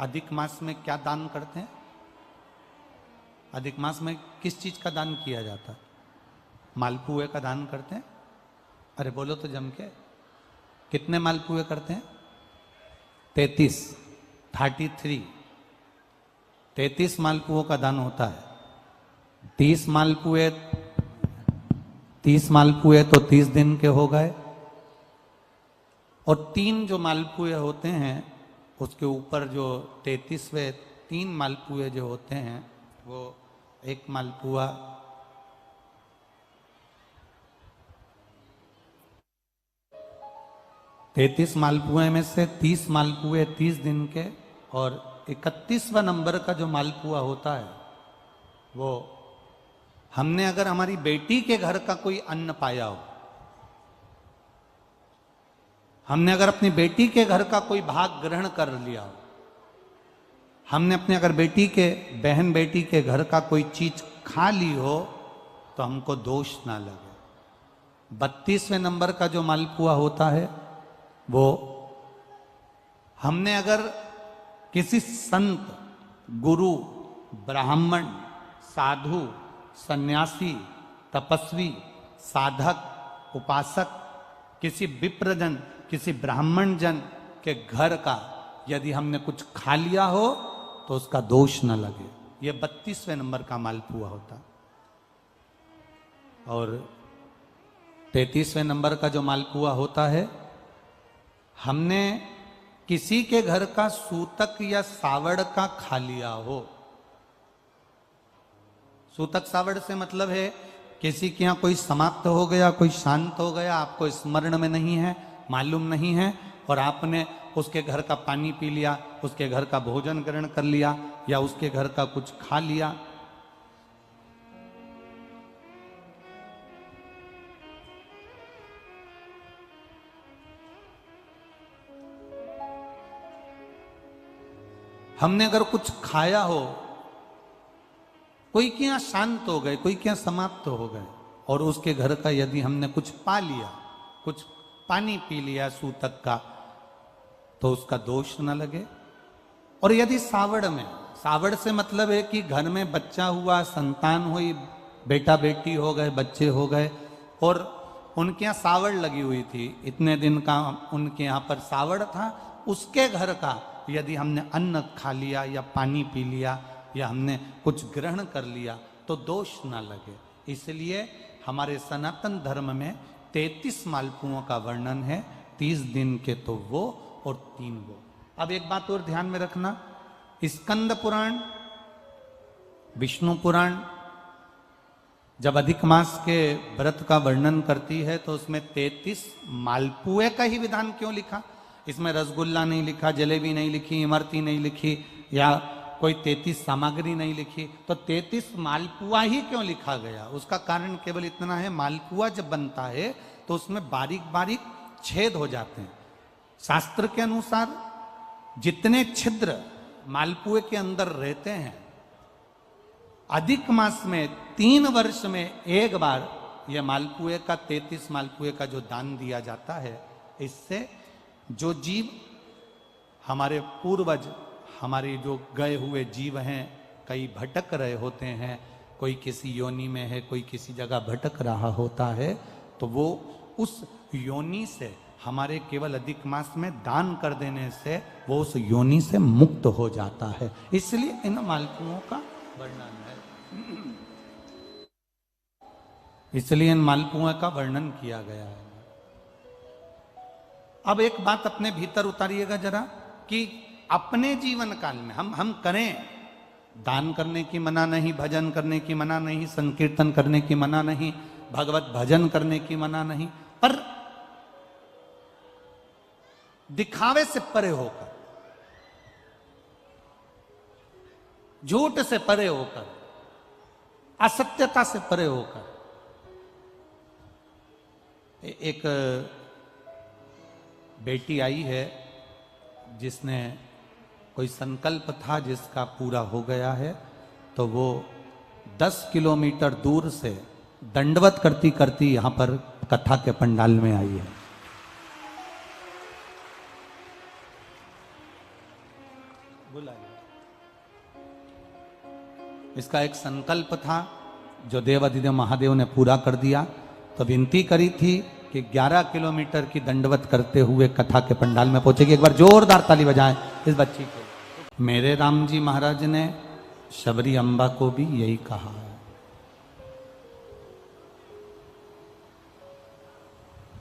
अधिक मास में क्या दान करते हैं? अधिक मास में किस चीज का दान किया जाता है? मालपुए का दान करते हैं। अरे बोलो तो जम के, कितने मालपुए करते हैं? 33 मालपुओं का दान होता है। 30 मालपुए तो 30 दिन के हो गए, और 3 जो मालपुए होते हैं उसके ऊपर जो 33वें 3 मालपुए जो होते हैं, वो एक मालपुआ 33 मालपुए में से 30 मालपुए 30 दिन के, और 31वां नंबर का जो मालपुआ होता है वो हमने अगर हमारी बेटी के घर का कोई अन्न पाया हो, हमने अगर अपनी बेटी के घर का कोई भाग ग्रहण कर लिया हो, हमने अपने अगर बहन बेटी के घर का कोई चीज खा ली हो, तो हमको दोष ना लगे। 32वें नंबर का जो मालपुआ होता है वो हमने अगर किसी संत, गुरु, ब्राह्मण, साधु, सन्यासी, तपस्वी, साधक, उपासक, किसी विप्रजन, किसी ब्राह्मण जन के घर का यदि हमने कुछ खा लिया हो तो उसका दोष न लगे। ये 32वें नंबर का मालपुआ होता। और 33वें नंबर का जो मालपुआ होता है, हमने किसी के घर का सूतक या सावड़ का खा लिया हो। सूतक सावड़ से मतलब है किसी के यहाँ कोई समाप्त हो गया, कोई शांत हो गया, आपको स्मरण में नहीं है, मालूम नहीं है, और आपने उसके घर का पानी पी लिया, उसके घर का भोजन ग्रहण कर लिया, या उसके घर का कुछ खा लिया। हमने अगर कुछ खाया हो, कोई के यहाँ शांत हो गए, कोई के यहाँ समाप्त हो गए, और उसके घर का यदि हमने कुछ पा लिया, कुछ पानी पी लिया सूतक का, तो उसका दोष न लगे। और यदि सावड़ से मतलब है कि घर में बच्चा हुआ, संतान हुई, बेटा बेटी हो गए, बच्चे हो गए, और उनके यहाँ सावड़ लगी हुई थी, इतने दिन का उनके यहाँ पर सावड़ था, उसके घर का यदि हमने अन्न खा लिया या पानी पी लिया या हमने कुछ ग्रहण कर लिया तो दोष ना लगे। इसलिए हमारे सनातन धर्म में 33 मालपुओं का वर्णन है, 30 दिन के तो वो और 3 वो। अब एक बात और ध्यान में रखना, स्कंद पुराण, विष्णु पुराण जब अधिक मास के व्रत का वर्णन करती है तो उसमें 33 मालपुए का ही विधान क्यों लिखा? इसमें रसगुल्ला नहीं लिखा, जलेबी नहीं लिखी, इमरती नहीं लिखी, या कोई 33 सामग्री नहीं लिखी, तो 33 मालपुआ ही क्यों लिखा गया? उसका कारण केवल इतना है, मालपुआ जब बनता है तो उसमें बारीक बारीक छेद हो जाते हैं। शास्त्र के अनुसार जितने छिद्र मालपुए के अंदर रहते हैं, अधिक मास में 3 वर्ष में एक बार यह मालपुए का 33 मालपुए का जो दान दिया जाता है, इससे जो जीव हमारे पूर्वज, हमारे जो गए हुए जीव हैं, कई भटक रहे होते हैं, कोई किसी योनि में है, कोई किसी जगह भटक रहा होता है, तो वो उस योनि से हमारे केवल अधिक मास में दान कर देने से वो उस योनि से मुक्त हो जाता है। इसलिए इन मालपुओं का वर्णन है, इसलिए इन मालपुओं का वर्णन किया गया है। अब एक बात अपने भीतर उतारिएगा जरा, कि अपने जीवन काल में हम करें, दान करने की मना नहीं, भजन करने की मना नहीं, संकीर्तन करने की मना नहीं, भगवत भजन करने की मना नहीं, पर दिखावे से परे होकर, झूठ से परे होकर, असत्यता से परे होकर, एक बेटी आई है जिसने कोई संकल्प था जिसका पूरा हो गया है, तो वो 10 किलोमीटर दूर से दंडवत करती करती यहां पर कथा के पंडाल में आई है। बुलाइए। इसका एक संकल्प था जो देवाधिदेव महादेव ने पूरा कर दिया। तो विनती करी थी कि 11 किलोमीटर की दंडवत करते हुए कथा के पंडाल में पहुंचेगी। एक बार जोरदार ताली बजाएं इस बच्ची को। मेरे राम जी महाराज ने शबरी अम्बा को भी यही कहा है।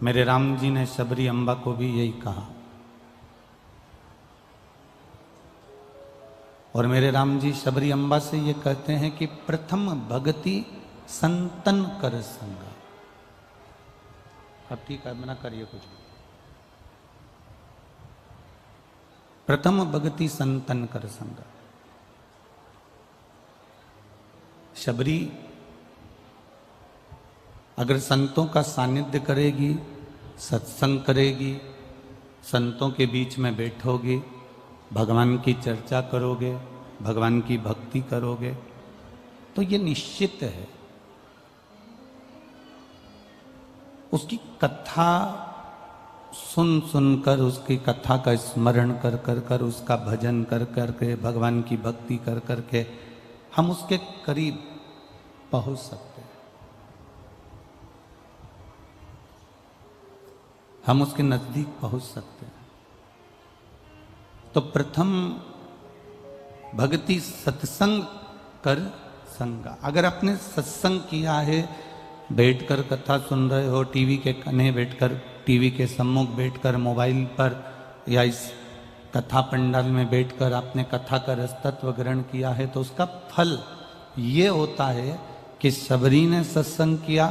मेरे राम जी ने शबरी अम्बा को भी यही कहा। और मेरे राम जी शबरी अम्बा से ये कहते हैं कि प्रथम भगति संतन कर संगा। अब ठीक है, मना करिए कुछ भी। प्रथम भगति संतन कर संगा। शबरी अगर संतों का सानिध्य करेगी, सत्संग करेगी, संतों के बीच में बैठोगे, भगवान की चर्चा करोगे, भगवान की भक्ति करोगे, तो ये निश्चित है उसकी कथा सुन सुनकर, उसकी कथा का स्मरण कर कर कर, उसका भजन कर कर के, भगवान की भक्ति कर कर के हम उसके करीब पहुंच सकते हैं। हम उसके नजदीक पहुंच सकते हैं। तो प्रथम भक्ति सत्संग कर संगा। अगर आपने सत्संग किया है, बैठकर कथा सुन रहे हो, टीवी के कने बैठकर, टीवी के सम्मुख बैठकर, मोबाइल पर या इस कथा पंडाल में बैठकर आपने कथा का रसतत्व ग्रहण किया है, तो उसका फल ये होता है कि शबरी ने सत्संग किया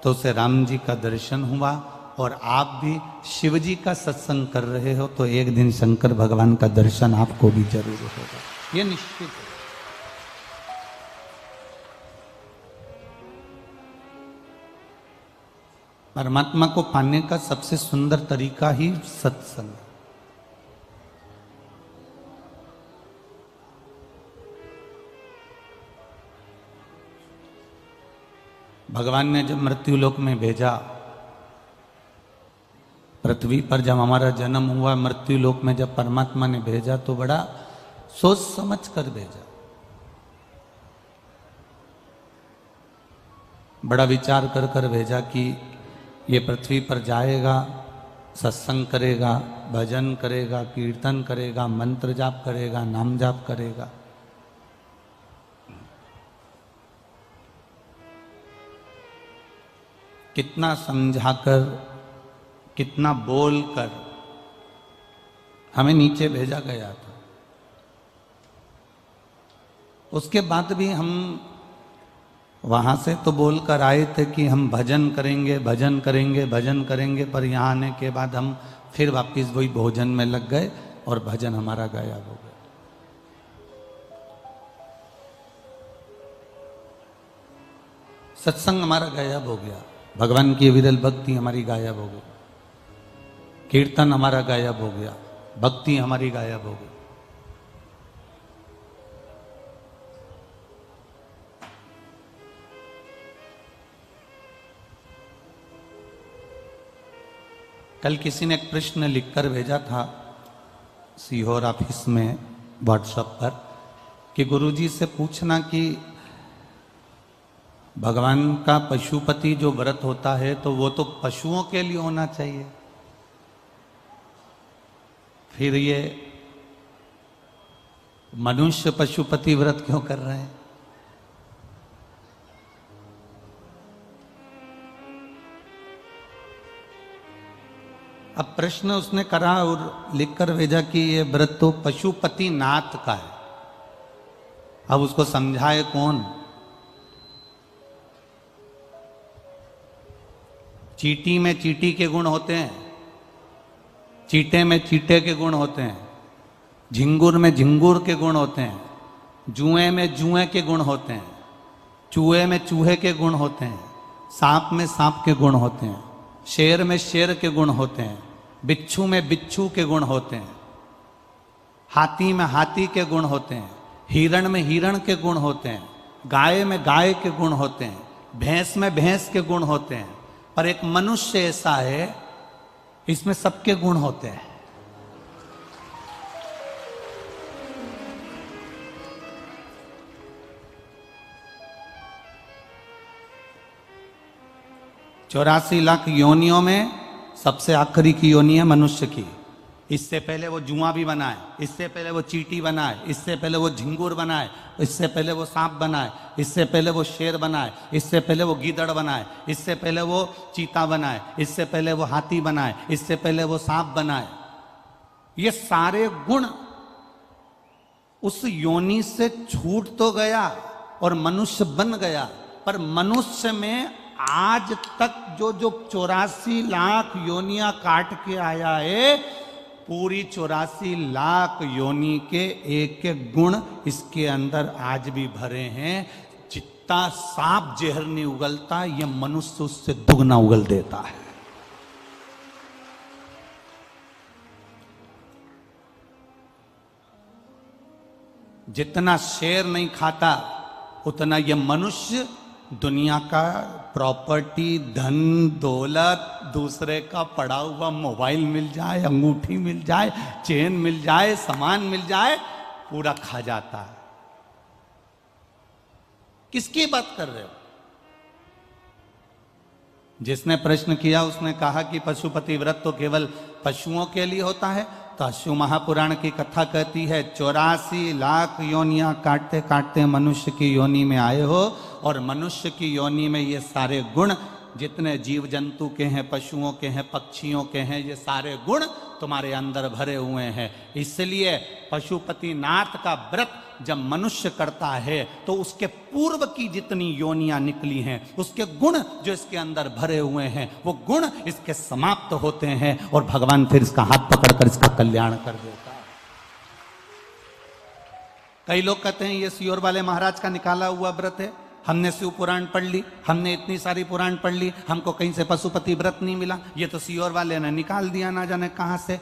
तो उसे राम जी का दर्शन हुआ, और आप भी शिव जी का सत्संग कर रहे हो तो एक दिन शंकर भगवान का दर्शन आपको भी जरूर होगा। ये निश्चित है। परमात्मा को पाने का सबसे सुंदर तरीका ही सत्संग। भगवान ने जब मृत्युलोक में भेजा, पृथ्वी पर जब हमारा जन्म हुआ, मृत्युलोक में जब परमात्मा ने भेजा तो बड़ा सोच समझ कर भेजा, बड़ा विचार कर कर भेजा कि ये पृथ्वी पर जाएगा, सत्संग करेगा, भजन करेगा, कीर्तन करेगा, मंत्र जाप करेगा, नाम जाप करेगा। कितना समझाकर, कितना बोलकर हमें नीचे भेजा गया था। उसके बाद भी हम वहां से तो बोलकर आए थे कि हम भजन करेंगे, भजन करेंगे, भजन करेंगे, पर यहाँ आने के बाद हम फिर वापिस वही भोजन में लग गए और भजन हमारा गायब हो गया। सत्संग हमारा गायब हो गया, भगवान की विरल भक्ति हमारी गायब हो गई, कीर्तन हमारा गायब हो गया, भक्ति हमारी गायब हो गई। कल किसी ने एक प्रश्न लिखकर भेजा था सीहोर ऑफिस में व्हाट्सएप पर कि गुरुजी से पूछना कि भगवान का पशुपति जो व्रत होता है तो वो तो पशुओं के लिए होना चाहिए, फिर ये मनुष्य पशुपति व्रत क्यों कर रहे हैं? अब प्रश्न उसने करा और लिखकर भेजा कि ये व्रत तो पशुपति नाथ का है। अब उसको समझाए कौन? चींटी में चींटी के गुण होते हैं, चींटे में चींटे के गुण होते हैं, झिंगुर में झिंगुर के गुण होते हैं, जुए में जुए के गुण होते हैं, चूहे में चूहे के गुण होते हैं, सांप में सांप के गुण होते हैं, शेर में शेर के गुण होते हैं, बिच्छू में बिच्छू के गुण होते हैं, हाथी में हाथी के गुण होते हैं, हिरण में हिरण के गुण होते हैं, गाय में गाय के गुण होते हैं, भैंस में भैंस के गुण होते हैं। पर एक मनुष्य ऐसा है इसमें सबके गुण होते हैं। 84 लाख योनियों में सबसे आखिरी की योनि है मनुष्य की। इससे पहले वो जुआ भी बनाए, इससे पहले वो चींटी बनाए, इससे पहले वो झिंगुर बनाए, इससे पहले वो सांप बनाए, इससे पहले वो शेर बनाए, इससे पहले वो गीदड़ बनाए, इससे पहले वो चीता बनाए, इससे पहले वो हाथी बनाए, इससे पहले वो सांप बनाए। ये सारे गुण उस योनि से छूट तो गया और मनुष्य बन गया, पर मनुष्य में आज तक जो 84 लाख योनियां काट के आया है, पूरी 84 लाख योनि के एक एक गुण इसके अंदर आज भी भरे हैं। जितना सांप जहर नहीं उगलता, यह मनुष्य उससे दुगना उगल देता है। जितना शेर नहीं खाता, उतना यह मनुष्य दुनिया का प्रॉपर्टी, धन दौलत, दूसरे का पड़ा हुआ मोबाइल मिल जाए, अंगूठी मिल जाए, चेन मिल जाए, सामान मिल जाए, पूरा खा जाता है। किसकी बात कर रहे हो? जिसने प्रश्न किया उसने कहा कि पशुपति व्रत तो केवल पशुओं के लिए होता है। तो अश्व महापुराण की कथा कहती है 84 लाख योनियां काटते काटते मनुष्य की योनि में आए हो, और मनुष्य की योनि में ये सारे गुण जितने जीव जंतु के हैं, पशुओं के हैं, पक्षियों के हैं, ये सारे गुण तुम्हारे अंदर भरे हुए हैं। इसलिए पशुपति नाथ का व्रत जब मनुष्य करता है तो उसके पूर्व की जितनी योनियां निकली हैं, उसके गुण जो इसके अंदर भरे हुए हैं, वो गुण इसके समाप्त होते हैं और भगवान फिर इसका हाथ पकड़कर इसका कल्याण कर देता है। कई लोग कहते हैं ये सियोर वाले महाराज का निकाला हुआ व्रत है, हमने शिव पुराण पढ़ ली, हमने इतनी सारी पुराण पढ़ ली, हमको कहीं से पशुपति व्रत नहीं मिला, ये तो सियोर वाले ने निकाल दिया ना जाने कहां से।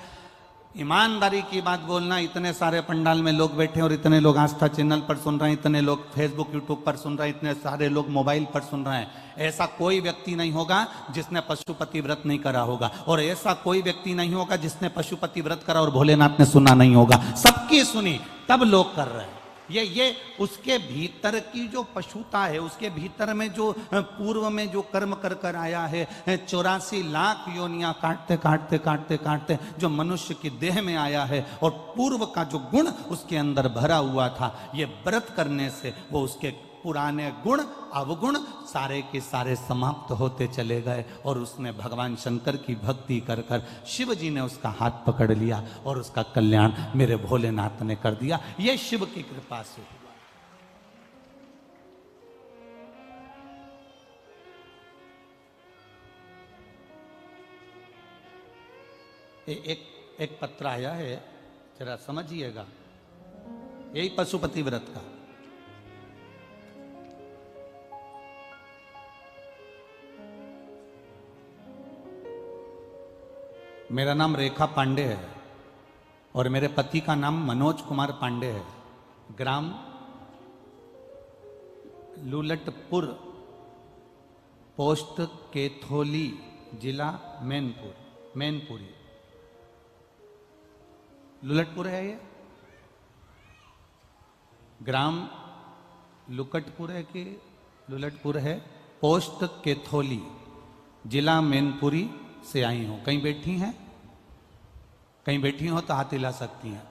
ईमानदारी की बात बोलना, इतने सारे पंडाल में लोग बैठे और इतने लोग आस्था चैनल पर सुन रहे हैं, इतने लोग फेसबुक यूट्यूब पर सुन रहे हैं, इतने सारे लोग मोबाइल पर सुन रहे हैं, ऐसा कोई व्यक्ति नहीं होगा जिसने पशुपति व्रत नहीं करा होगा, और ऐसा कोई व्यक्ति नहीं होगा जिसने पशुपति व्रत करा और भोलेनाथ ने सुना नहीं होगा। सबकी सुनी तब लोग कर रहे हैं। ये उसके भीतर की जो पशुता है, उसके भीतर में जो पूर्व में जो कर्म कर कर आया है, 84 लाख योनियां काटते काटते काटते काटते जो मनुष्य की देह में आया है, और पूर्व का जो गुण उसके अंदर भरा हुआ था, ये व्रत करने से वो उसके पुराने गुण अवगुण सारे के सारे समाप्त होते चले गए, और उसने भगवान शंकर की भक्ति कर कर शिव जी ने उसका हाथ पकड़ लिया और उसका कल्याण मेरे भोलेनाथ ने कर दिया। ये शिव की कृपा से हुआ। एक पत्र आया है, जरा समझिएगा, यही पशुपति व्रत का। मेरा नाम रेखा पांडे है और मेरे पति का नाम मनोज कुमार पांडे है। ग्राम लुलटपुर, पोस्ट केथोली, जिला मैनपुरी। लुलटपुर है ये, ग्राम लुकटपुर है कि लुलटपुर है, पोस्ट केथोली, जिला मैनपुरी से आई हूं। कहीं बैठी हैं? कहीं बैठी हो तो हाथ हिला सकती हैं।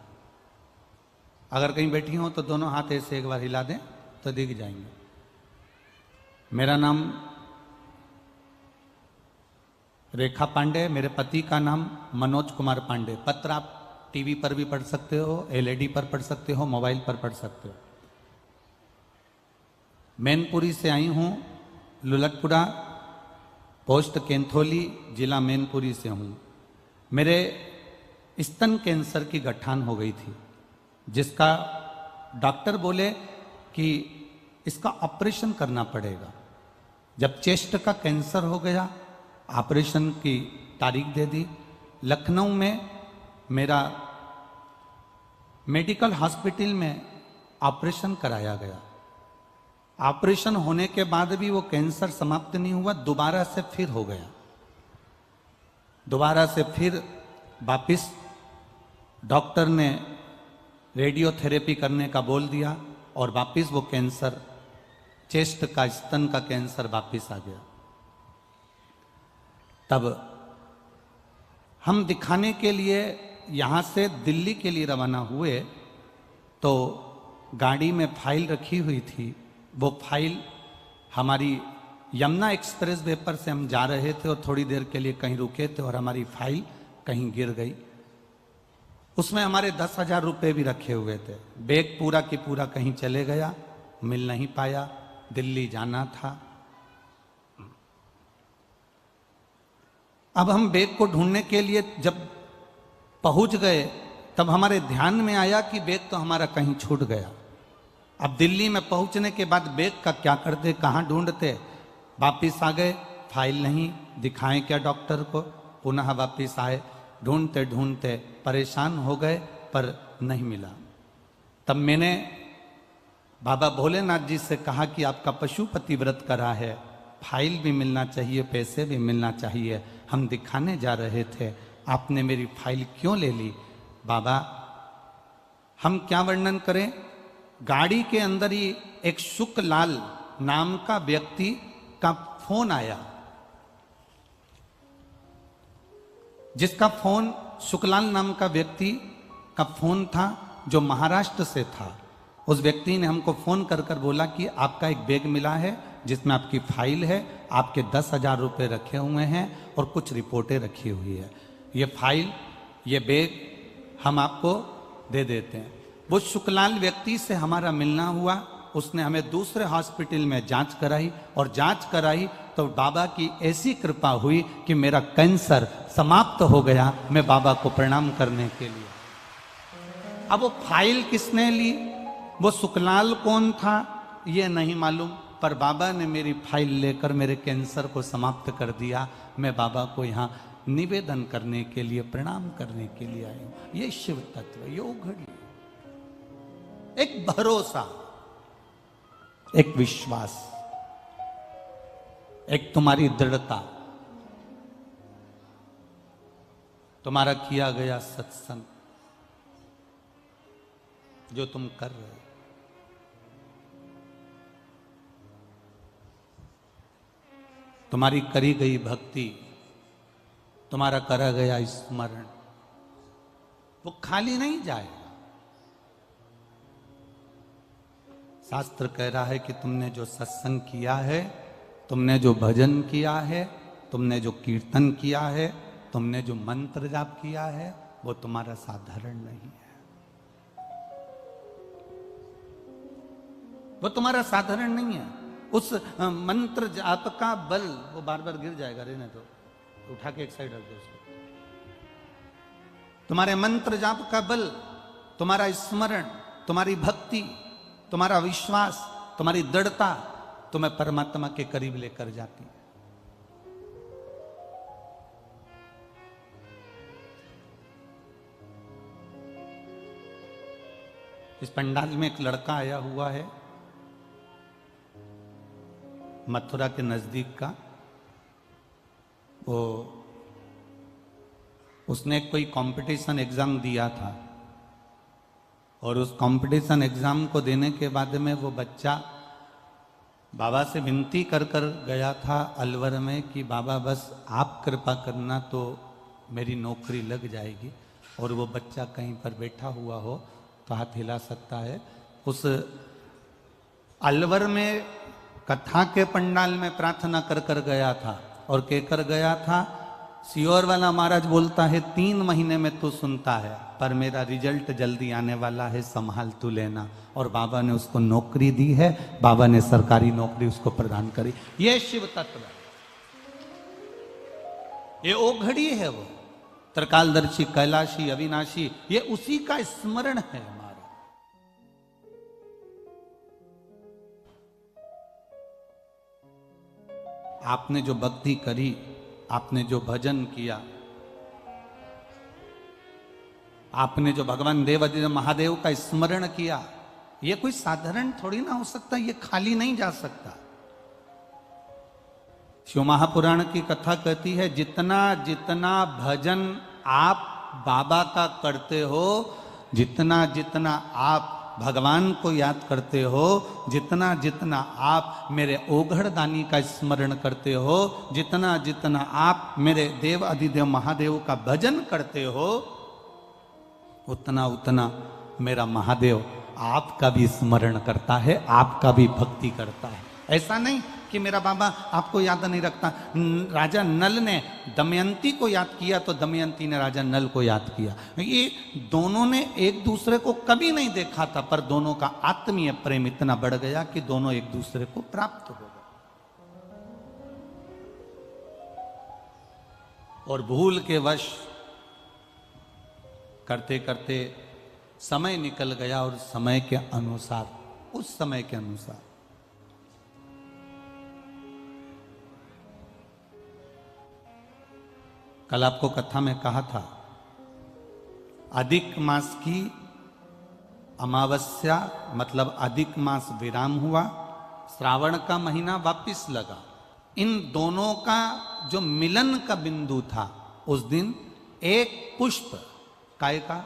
अगर कहीं बैठी हो तो दोनों हाथ ऐसे एक बार हिला दें तो दिख जाएंगे। मेरा नाम रेखा पांडे, मेरे पति का नाम मनोज कुमार पांडे। पत्र आप टीवी पर भी पढ़ सकते हो, एलईडी पर पढ़ सकते हो, मोबाइल पर पढ़ सकते हो। मैनपुरी से आई हूं, लुलटपुरा, पोस्ट केंथोली, जिला मैनपुरी से हूँ। मेरे स्तन कैंसर की गठान हो गई थी, जिसका डॉक्टर बोले कि इसका ऑपरेशन करना पड़ेगा। जब चेस्ट का कैंसर हो गया, ऑपरेशन की तारीख दे दी। लखनऊ में मेरा मेडिकल हॉस्पिटल में ऑपरेशन कराया गया। ऑपरेशन होने के बाद भी वो कैंसर समाप्त नहीं हुआ, दोबारा से फिर हो गया। दोबारा से फिर वापिस डॉक्टर ने रेडियोथेरेपी करने का बोल दिया और वापिस वो कैंसर, चेस्ट का, स्तन का कैंसर वापिस आ गया। तब हम दिखाने के लिए यहाँ से दिल्ली के लिए रवाना हुए, तो गाड़ी में फाइल रखी हुई थी। वो फाइल हमारी यमुना एक्सप्रेस वे पर से हम जा रहे थे और थोड़ी देर के लिए कहीं रुके थे और हमारी फाइल कहीं गिर गई। उसमें हमारे 10,000 रुपये भी रखे हुए थे। बैग पूरा की पूरा कहीं चले गया, मिल नहीं पाया, दिल्ली जाना था। अब हम बैग को ढूंढने के लिए जब पहुंच गए, तब हमारे ध्यान में आया कि बैग तो हमारा कहीं छूट गया। अब दिल्ली में पहुंचने के बाद बैग का क्या करते, कहाँ ढूंढते? वापिस आ गए, फाइल नहीं, दिखाएं क्या डॉक्टर को? पुनः वापिस आए, ढूंढते ढूंढते परेशान हो गए, पर नहीं मिला। तब मैंने बाबा भोलेनाथ जी से कहा कि आपका पशुपति व्रत करा है, फाइल भी मिलना चाहिए, पैसे भी मिलना चाहिए, हम दिखाने जा रहे थे, आपने मेरी फाइल क्यों ले ली? बाबा, हम क्या वर्णन करें, गाड़ी के अंदर ही एक शुकलाल नाम का व्यक्ति का फोन आया, जिसका फोन शुकलाल नाम का व्यक्ति का फोन था, जो महाराष्ट्र से था। उस व्यक्ति ने हमको फोन कर कर बोला कि आपका एक बैग मिला है जिसमें आपकी फाइल है, आपके 10,000 रुपये रखे हुए हैं और कुछ रिपोर्टें रखी हुई है, ये फाइल, ये बैग हम आपको दे देते हैं। वो शुकलाल व्यक्ति से हमारा मिलना हुआ, उसने हमें दूसरे हॉस्पिटल में जांच कराई और जांच कराई तो बाबा की ऐसी कृपा हुई कि मेरा कैंसर समाप्त हो गया। मैं बाबा को प्रणाम करने के लिए, अब वो फाइल किसने ली, वो शुकलाल कौन था ये नहीं मालूम, पर बाबा ने मेरी फाइल लेकर मेरे कैंसर को समाप्त कर दिया। मैं बाबा को यहाँ निवेदन करने के लिए, प्रणाम करने के लिए आया हूं। ये शिव तत्व, ये घड़ी, एक भरोसा, एक विश्वास, एक तुम्हारी दृढ़ता, तुम्हारा किया गया सत्संग जो तुम कर रहे हो, तुम्हारी करी गई भक्ति, तुम्हारा करा गया स्मरण, वो खाली नहीं जाएगा। शास्त्र कह रहा है कि तुमने जो सत्संग किया है, तुमने जो भजन किया है, तुमने जो कीर्तन किया है, तुमने जो मंत्र जाप किया है, वो तुम्हारा साधारण नहीं है, वो तुम्हारा साधारण नहीं है। उस मंत्र जाप का बल, वो बार बार गिर जाएगा, रहने दो, उठा के एक साइड रख दो उसको। तुम्हारे मंत्र जाप का बल, तुम्हारा स्मरण, तुम्हारी भक्ति, तुम्हारा विश्वास, तुम्हारी दृढ़ता तुम्हें परमात्मा के करीब लेकर जाती है। इस पंडाल में एक लड़का आया हुआ है, मथुरा के नजदीक का। वो उसने कोई कंपटीशन एग्जाम दिया था और उस कंपटीशन एग्जाम को देने के बाद में वो बच्चा बाबा से विनती कर कर गया था अलवर में कि बाबा बस आप कृपा करना तो मेरी नौकरी लग जाएगी। और वो बच्चा कहीं पर बैठा हुआ हो तो हाथ हिला सकता है। उस अलवर में कथा के पंडाल में प्रार्थना कर कर गया था और कहकर गया था, सियोर वाला महाराज बोलता है 3 महीने में तू सुनता है, पर मेरा रिजल्ट जल्दी आने वाला है, संभाल तू लेना। और बाबा ने उसको नौकरी दी है, बाबा ने सरकारी नौकरी उसको प्रदान करी। ये शिव तत्व है, ये ओघड़ी है, वो त्रिकालदर्शी, कैलाशी, अविनाशी, ये उसी का स्मरण है हमारा। आपने जो भक्ति करी, आपने जो भजन किया, आपने जो भगवान देवाधिदेव महादेव का स्मरण किया, ये कोई साधारण थोड़ी ना हो सकता, ये खाली नहीं जा सकता। शिव महापुराण की कथा कहती है, जितना जितना भजन आप बाबा का करते हो, जितना जितना आप भगवान को याद करते हो, जितना जितना आप मेरे ओघड़दानी का स्मरण करते हो, जितना जितना आप मेरे देव अधिदेव महादेव का भजन करते हो, उतना उतना मेरा महादेव आपका भी स्मरण करता है, आपका भी भक्ति करता है। ऐसा नहीं कि मेरा बाबा आपको याद नहीं रखता। राजा नल ने दमयंती को याद किया तो दमयंती ने राजा नल को याद किया। ये दोनों ने एक दूसरे को कभी नहीं देखा था, पर दोनों का आत्मीय प्रेम इतना बढ़ गया कि दोनों एक दूसरे को प्राप्त हो गए। और भूल के वश करते करते समय निकल गया, और समय के अनुसार, उस समय के अनुसार कल आपको कथा में कहा था, अधिक मास की अमावस्या मतलब अधिक मास विराम हुआ, श्रावण का महीना वापिस लगा। इन दोनों का जो मिलन का बिंदु था, उस दिन एक पुष्प काय का,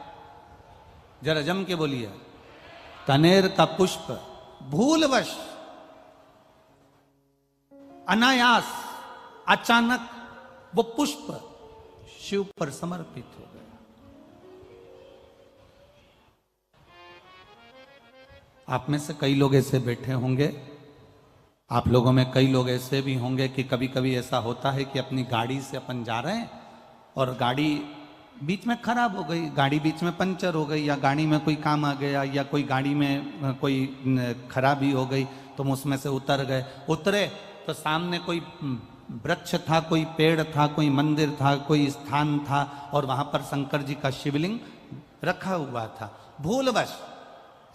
जरा जम के बोलिए, कनेर का पुष्प भूलवश अनायास अचानक वो पुष्प शिव पर समर्पित हो गया। आप में से कई लोग ऐसे बैठे होंगे, आप लोगों में कई लोग ऐसे भी होंगे कि कभी कभी ऐसा होता है कि अपनी गाड़ी से अपन जा रहे हैं और गाड़ी बीच में खराब हो गई, गाड़ी बीच में पंचर हो गई, या गाड़ी में कोई काम आ गया, या कोई गाड़ी में कोई खराबी हो गई, तुम उसमें से उतर गए। उतरे तो सामने कोई वृक्ष था, कोई पेड़ था, कोई मंदिर था, कोई स्थान था, और वहां पर शंकर जी का शिवलिंग रखा हुआ था। भूलवश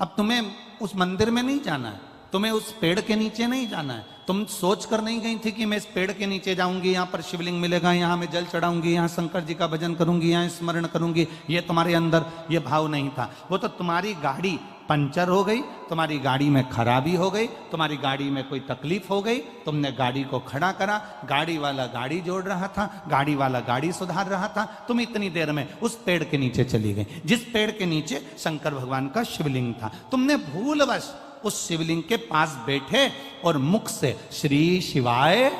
अब तुम्हें उस मंदिर में नहीं जाना है, तुम्हें उस पेड़ के नीचे नहीं जाना है, तुम सोच कर नहीं गई थी कि मैं इस पेड़ के नीचे जाऊंगी, यहाँ पर शिवलिंग मिलेगा, यहाँ मैं जल चढ़ाऊंगी, यहाँ शंकर जी का भजन करूंगी, यहाँ स्मरण करूंगी। ये तुम्हारे अंदर ये भाव नहीं था। वो तो तुम्हारी गाड़ी पंचर हो गई, तुम्हारी गाड़ी में खराबी हो गई, तुम्हारी गाड़ी में कोई तकलीफ हो गई, तुमने गाड़ी को खड़ा करा, गाड़ी वाला गाड़ी जोड़ रहा था, गाड़ी वाला गाड़ी सुधार रहा था, तुम इतनी देर में उस पेड़ के नीचे चली गई जिस पेड़ के नीचे शंकर भगवान का शिवलिंग था। तुमने भूलवश उस शिवलिंग के पास बैठे और मुख से श्री शिवाय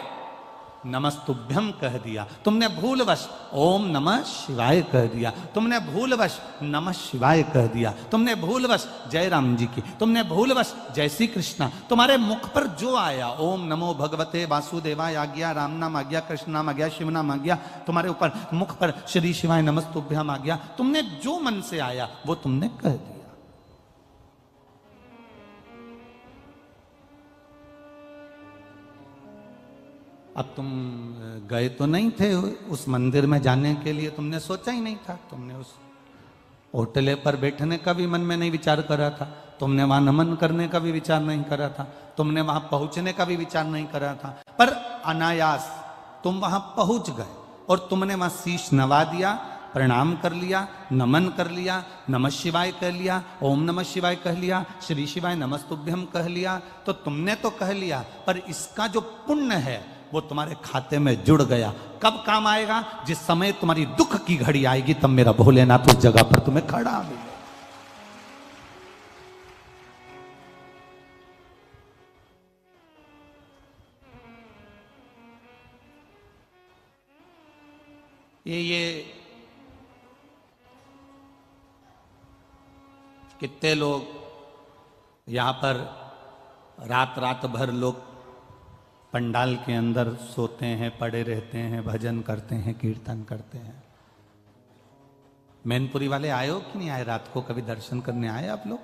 नमस्तुभ्यम कह दिया, तुमने भूलवश ओम नमः शिवाय कह दिया, तुमने भूलवश नमः शिवाय कह दिया, तुमने भूलवश जय राम जी की, तुमने भूलवश जय श्री कृष्णा, तुम्हारे मुख पर जो आया, ओम नमो भगवते वासुदेवाय आ गया, राम नाम आ गया, कृष्ण नाम आ गया, शिव नाम आ गया, तुम्हारे ऊपर मुख पर श्री शिवाय नमस्तुभ्यम आ गया, तुमने जो मन से आया वो तुमने कह दिया। अब तुम गए तो नहीं थे उस मंदिर में जाने के लिए, तुमने सोचा ही नहीं था, तुमने उस होटले पर बैठने का भी मन में नहीं विचार करा था, तुमने वहां नमन करने का भी विचार नहीं करा था, तुमने वहां पहुंचने का भी विचार नहीं करा था, पर अनायास तुम वहां पहुंच गए और तुमने वहां शीश नवा दिया, प्रणाम कर लिया, नमन कर लिया, नमः शिवाय कह लिया, ओम नमः शिवाय कह लिया, श्री शिवाय नमस्तुभ्यम कह लिया। तो तुमने तो कह लिया, पर इसका जो पुण्य है वो तुम्हारे खाते में जुड़ गया। कब काम आएगा? जिस समय तुम्हारी दुख की घड़ी आएगी, तब मेरा भोलेनाथ उस जगह पर तुम्हें खड़ा मिलेगा। ये कितने लोग यहां पर रात रात भर लोग पंडाल के अंदर सोते हैं, पड़े रहते हैं, भजन करते हैं, कीर्तन करते हैं। मैनपुरी वाले आए हो कि नहीं आए? रात को कभी दर्शन करने आए आप लोग?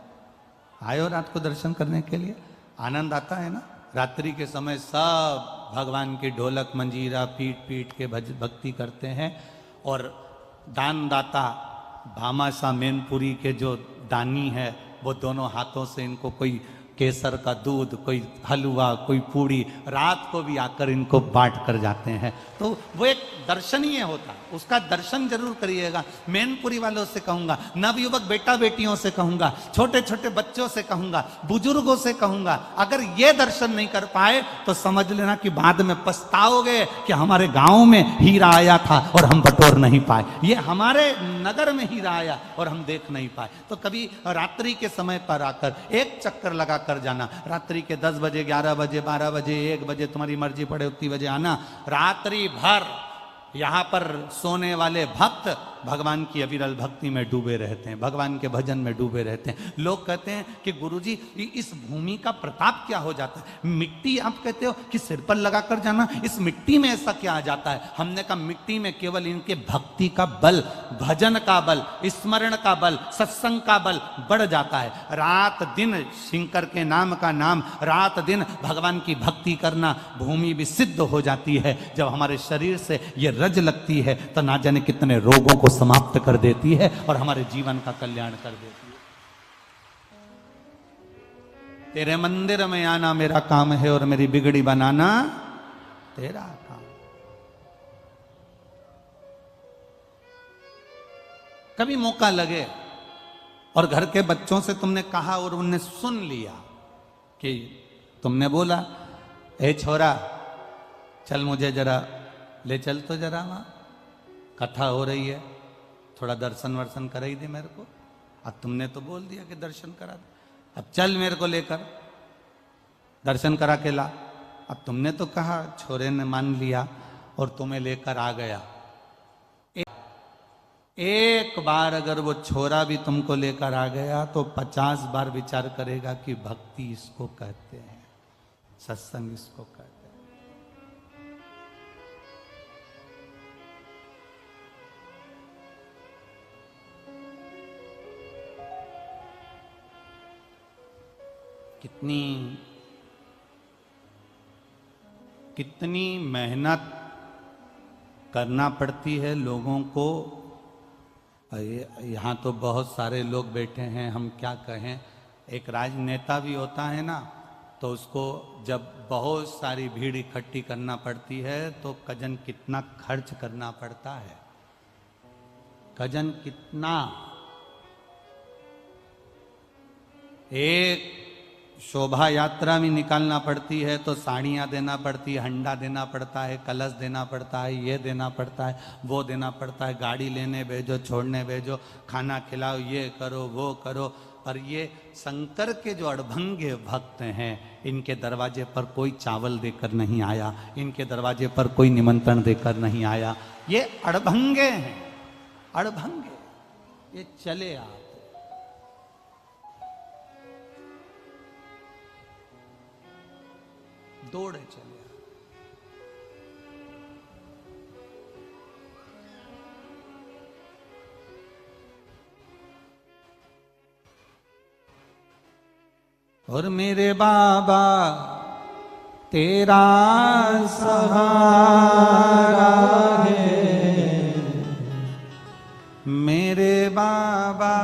आए हो रात को दर्शन करने के लिए? आनंद आता है ना? रात्रि के समय सब भगवान की ढोलक मंजीरा पीट पीट के भक्ति करते हैं। और दानदाता भामाशाह मैनपुरी के जो दानी है, वो दोनों हाथों से इनको कोई केसर का दूध, कोई हलवा, कोई पूड़ी, रात को भी आकर इनको बांट कर जाते हैं। तो वो एक दर्शनीय होता है, उसका दर्शन जरूर करिएगा। मैनपुरी वालों से कहूंगा, नवयुवक बेटा बेटियों से कहूंगा, छोटे छोटे बच्चों से कहूंगा, बुजुर्गों से कहूंगा, अगर ये दर्शन नहीं कर पाए तो समझ लेना कि बाद में पछताओगे कि हमारे गांव में हीरा आया था और हम बटोर नहीं पाए, ये हमारे नगर में हीरा आया और हम देख नहीं पाए। तो कभी रात्रि के समय पर आकर एक चक्कर लगा कर जाना, रात्रि के 10 बजे, 11 बजे, 12 बजे, 1 बजे, तुम्हारी मर्जी पड़े उतनी बजे आना। रात्रि भर यहां पर सोने वाले भक्त भगवान की अविरल भक्ति में डूबे रहते हैं, भगवान के भजन में डूबे रहते हैं। लोग कहते हैं कि गुरुजी इस भूमि का प्रताप क्या हो जाता है, मिट्टी आप कहते हो कि सिर पर लगा कर जाना, इस मिट्टी में ऐसा क्या आ जाता है? हमने कहा मिट्टी में केवल इनके भक्ति का बल, भजन का बल, स्मरण का बल, सत्संग का बल बढ़ जाता है। रात दिन शंकर के नाम का नाम, रात दिन भगवान की भक्ति करना, भूमि भी सिद्ध हो जाती है। जब हमारे शरीर से ये रज लगती है तो ना जाने कितने रोगों को समाप्त कर देती है और हमारे जीवन का कल्याण कर देती है। तेरे मंदिर में आना मेरा काम है और मेरी बिगड़ी बनाना तेरा काम। कभी मौका लगे और घर के बच्चों से तुमने कहा और उनने सुन लिया कि तुमने बोला, ए छोरा चल मुझे जरा ले चल, तो जरा वहां कथा हो रही है, थोड़ा दर्शन वर्शन करा ही दे मेरे को। अब तुमने तो बोल दिया कि दर्शन करा दे, अब चल मेरे को लेकर दर्शन करा के ला। अब तुमने तो कहा, छोरे ने मान लिया और तुम्हें लेकर आ गया। एक बार अगर वो छोरा भी तुमको लेकर आ गया तो 50 बार विचार करेगा कि भक्ति इसको कहते हैं, सत्संग इसको कहते हैं। कितनी मेहनत करना पड़ती है लोगों को। यहाँ तो बहुत सारे लोग बैठे हैं, हम क्या कहें। एक राजनेता भी होता है ना, तो उसको जब बहुत सारी भीड़ इकट्ठी करना पड़ती है तो कजन कितना खर्च करना पड़ता है, कजन कितना। एक शोभा यात्रा में निकालना पड़ती है तो साड़ियाँ देना पड़ती है, हंडा देना पड़ता है, कलश देना पड़ता है, ये देना पड़ता है, वो देना पड़ता है, गाड़ी लेने भेजो, छोड़ने भेजो, खाना खिलाओ, ये करो वो करो। और ये शंकर के जो अड़भंगे भक्त हैं, इनके दरवाजे पर कोई चावल देकर नहीं आया, इनके दरवाजे पर कोई निमंत्रण देकर नहीं आया। ये अड़भंगे हैं, अड़भंगे, ये चले आते, दौड़े चले। और मेरे बाबा तेरा सहारा है, मेरे बाबा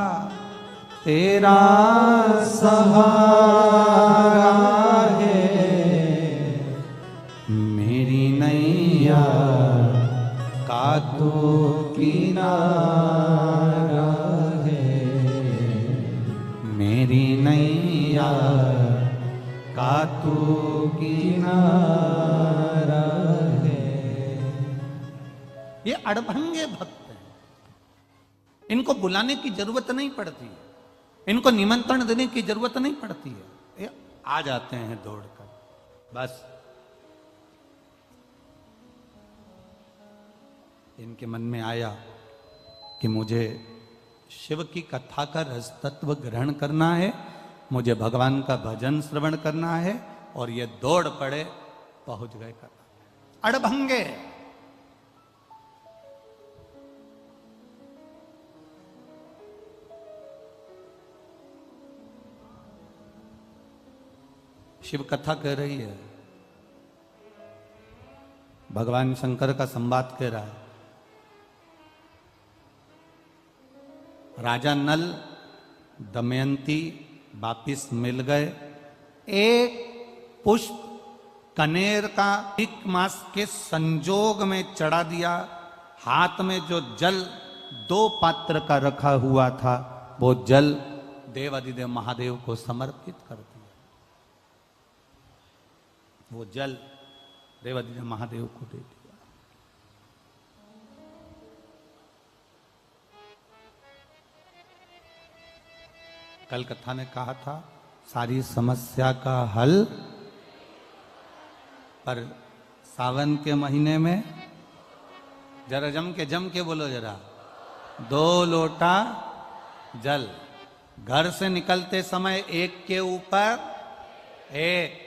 तेरा सहारा है, मेरी नैया का तो किनारा है, मेरी नैया का तो किनारा है। ये अड़भंगे भक्त हैं, इनको बुलाने की जरूरत नहीं पड़ती है, इनको निमंत्रण देने की जरूरत नहीं पड़ती है, ये आ जाते हैं दौड़कर। बस इनके मन में आया कि मुझे शिव की कथा का रस तत्व ग्रहण करना है, मुझे भगवान का भजन श्रवण करना है, और ये दौड़ पड़े, पहुंच गए कथा। अड़भंगे शिव कथा कह रही है, भगवान शंकर का संवाद कह रहा है। राजा नल दमयंती वापिस मिल गए, एक पुष्प कनेर का एक मास के संजोग में चढ़ा दिया। हाथ में जो जल 2 पात्र का रखा हुआ था, वो जल देवाधिदेव महादेव को समर्पित कर दिया। वो जल देवाधिदेव महादेव को दे दिया। कल कथा ने कहा था सारी समस्या का हल, पर सावन के महीने में जरा जम के बोलो जरा, 2 लोटा जल घर से निकलते समय एक के ऊपर एक,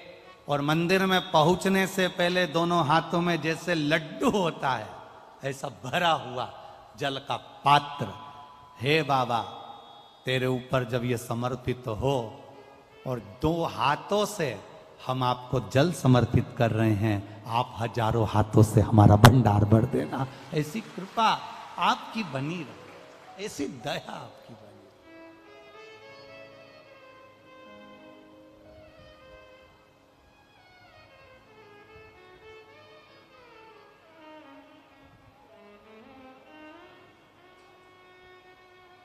और मंदिर में पहुंचने से पहले दोनों हाथों में जैसे लड्डू होता है ऐसा भरा हुआ जल का पात्र। हे बाबा, तेरे ऊपर जब ये समर्पित हो और 2 हाथों से हम आपको जल समर्पित कर रहे हैं, आप हजारों हाथों से हमारा भंडार भर देना। ऐसी कृपा आपकी बनी रहे, ऐसी दया आपकी बनी।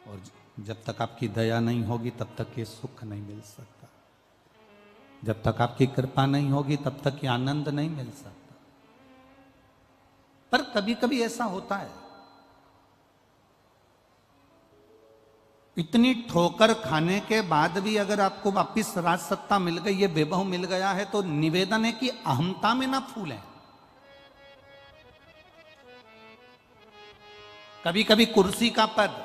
और जब तक आपकी दया नहीं होगी तब तक ये सुख नहीं मिल सकता। जब तक आपकी कृपा नहीं होगी तब तक ये आनंद नहीं मिल सकता। पर कभी कभी ऐसा होता है, इतनी ठोकर खाने के बाद भी अगर आपको वापिस राज सत्ता मिल गई, ये वैभव मिल गया है, तो निवेदन है कि अहमता में ना फूलें। कभी कभी कुर्सी का पद,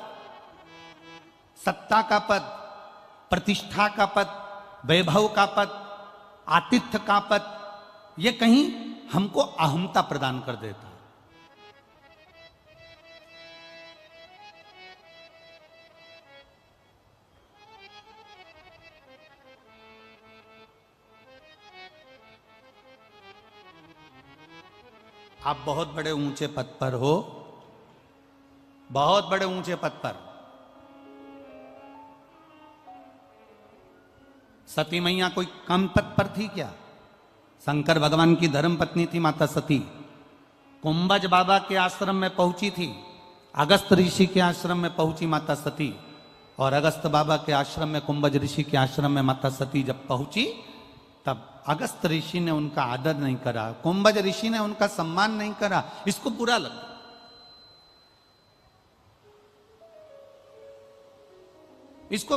सत्ता का पद, प्रतिष्ठा का पद, वैभव का पद, आतिथ्य का पद, ये कहीं हमको अहमता प्रदान कर देता है। आप बहुत बड़े ऊंचे पद पर हो, बहुत बड़े ऊंचे पद पर, सती मैया कोई कम पद पर थी क्या? शंकर भगवान की धर्म पत्नी थी माता सती। कुंभज बाबा के आश्रम में पहुंची थी, अगस्त ऋषि के आश्रम में पहुंची माता सती, और अगस्त बाबा के आश्रम में, कुंभज ऋषि के आश्रम में माता सती जब पहुंची, तब अगस्त ऋषि ने उनका आदर नहीं करा, कुंभज ऋषि ने उनका सम्मान नहीं करा। इसको बुरा लगा। इसको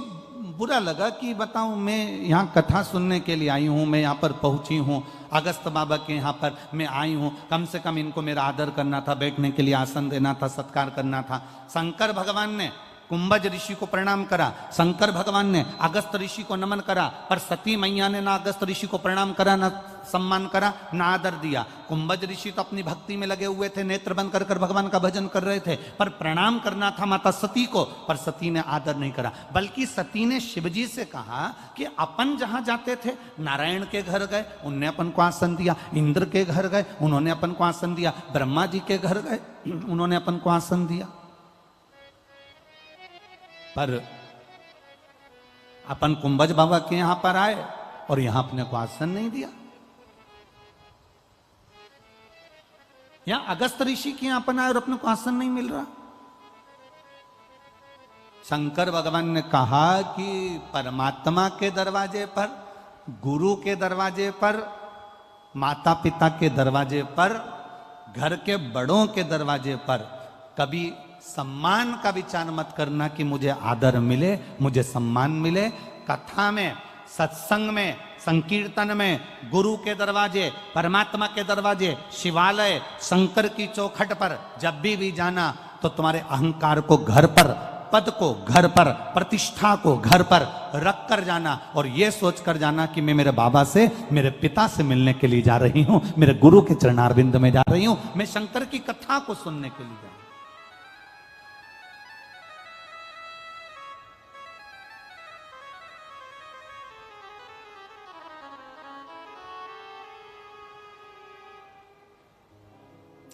बुरा लगा कि बताऊं, मैं यहां कथा सुनने के लिए आई हूं, मैं यहां पर पहुंची हूं, अगस्त बाबा के यहां पर मैं आई हूं, कम से कम इनको मेरा आदर करना था, बैठने के लिए आसन देना था, सत्कार करना था। शंकर भगवान ने कुंभज ऋषि को प्रणाम करा, शंकर भगवान ने अगस्त ऋषि को नमन करा, पर सती मैया ने ना अगस्त ऋषि को प्रणाम करा, ना सम्मान करा, ना आदर दिया। कुंभज ऋषि तो अपनी भक्ति में लगे हुए थे, नेत्र बंद कर भगवान का भजन कर रहे थे, पर प्रणाम करना था माता सती को, पर सती ने आदर नहीं करा। बल्कि सती ने शिवजी से कहा कि अपन जहां जाते थे, नारायण के घर गए, उनने अपन को आसन दिया, इंद्र के घर गए, उन्होंने अपन को आसन दिया, ब्रह्मा जी के घर गए, उन्होंने अपन को आसन दिया, पर अपन कुंभज बाबा के यहां पर आए और यहां अपने को आसन नहीं दिया। यहां अगस्त ऋषि के यहां अपन आए और अपने को आसन नहीं मिल रहा। शंकर भगवान ने कहा कि परमात्मा के दरवाजे पर, गुरु के दरवाजे पर, माता पिता के दरवाजे पर, घर के बड़ों के दरवाजे पर कभी सम्मान का विचार मत करना कि मुझे आदर मिले, मुझे सम्मान मिले। कथा में, सत्संग में, संकीर्तन में, गुरु के दरवाजे, परमात्मा के दरवाजे, शिवालय, शंकर की चौखट पर जब भी जाना तो तुम्हारे अहंकार को घर पर, पद को घर पर, प्रतिष्ठा को घर पर रख कर जाना, और ये सोच कर जाना कि मैं मेरे बाबा से, मेरे पिता से मिलने के लिए जा रही हूं, मेरे गुरु के चरणारविंद में जा रही हूं, मैं शंकर की कथा को सुनने के लिए जा रही हूं।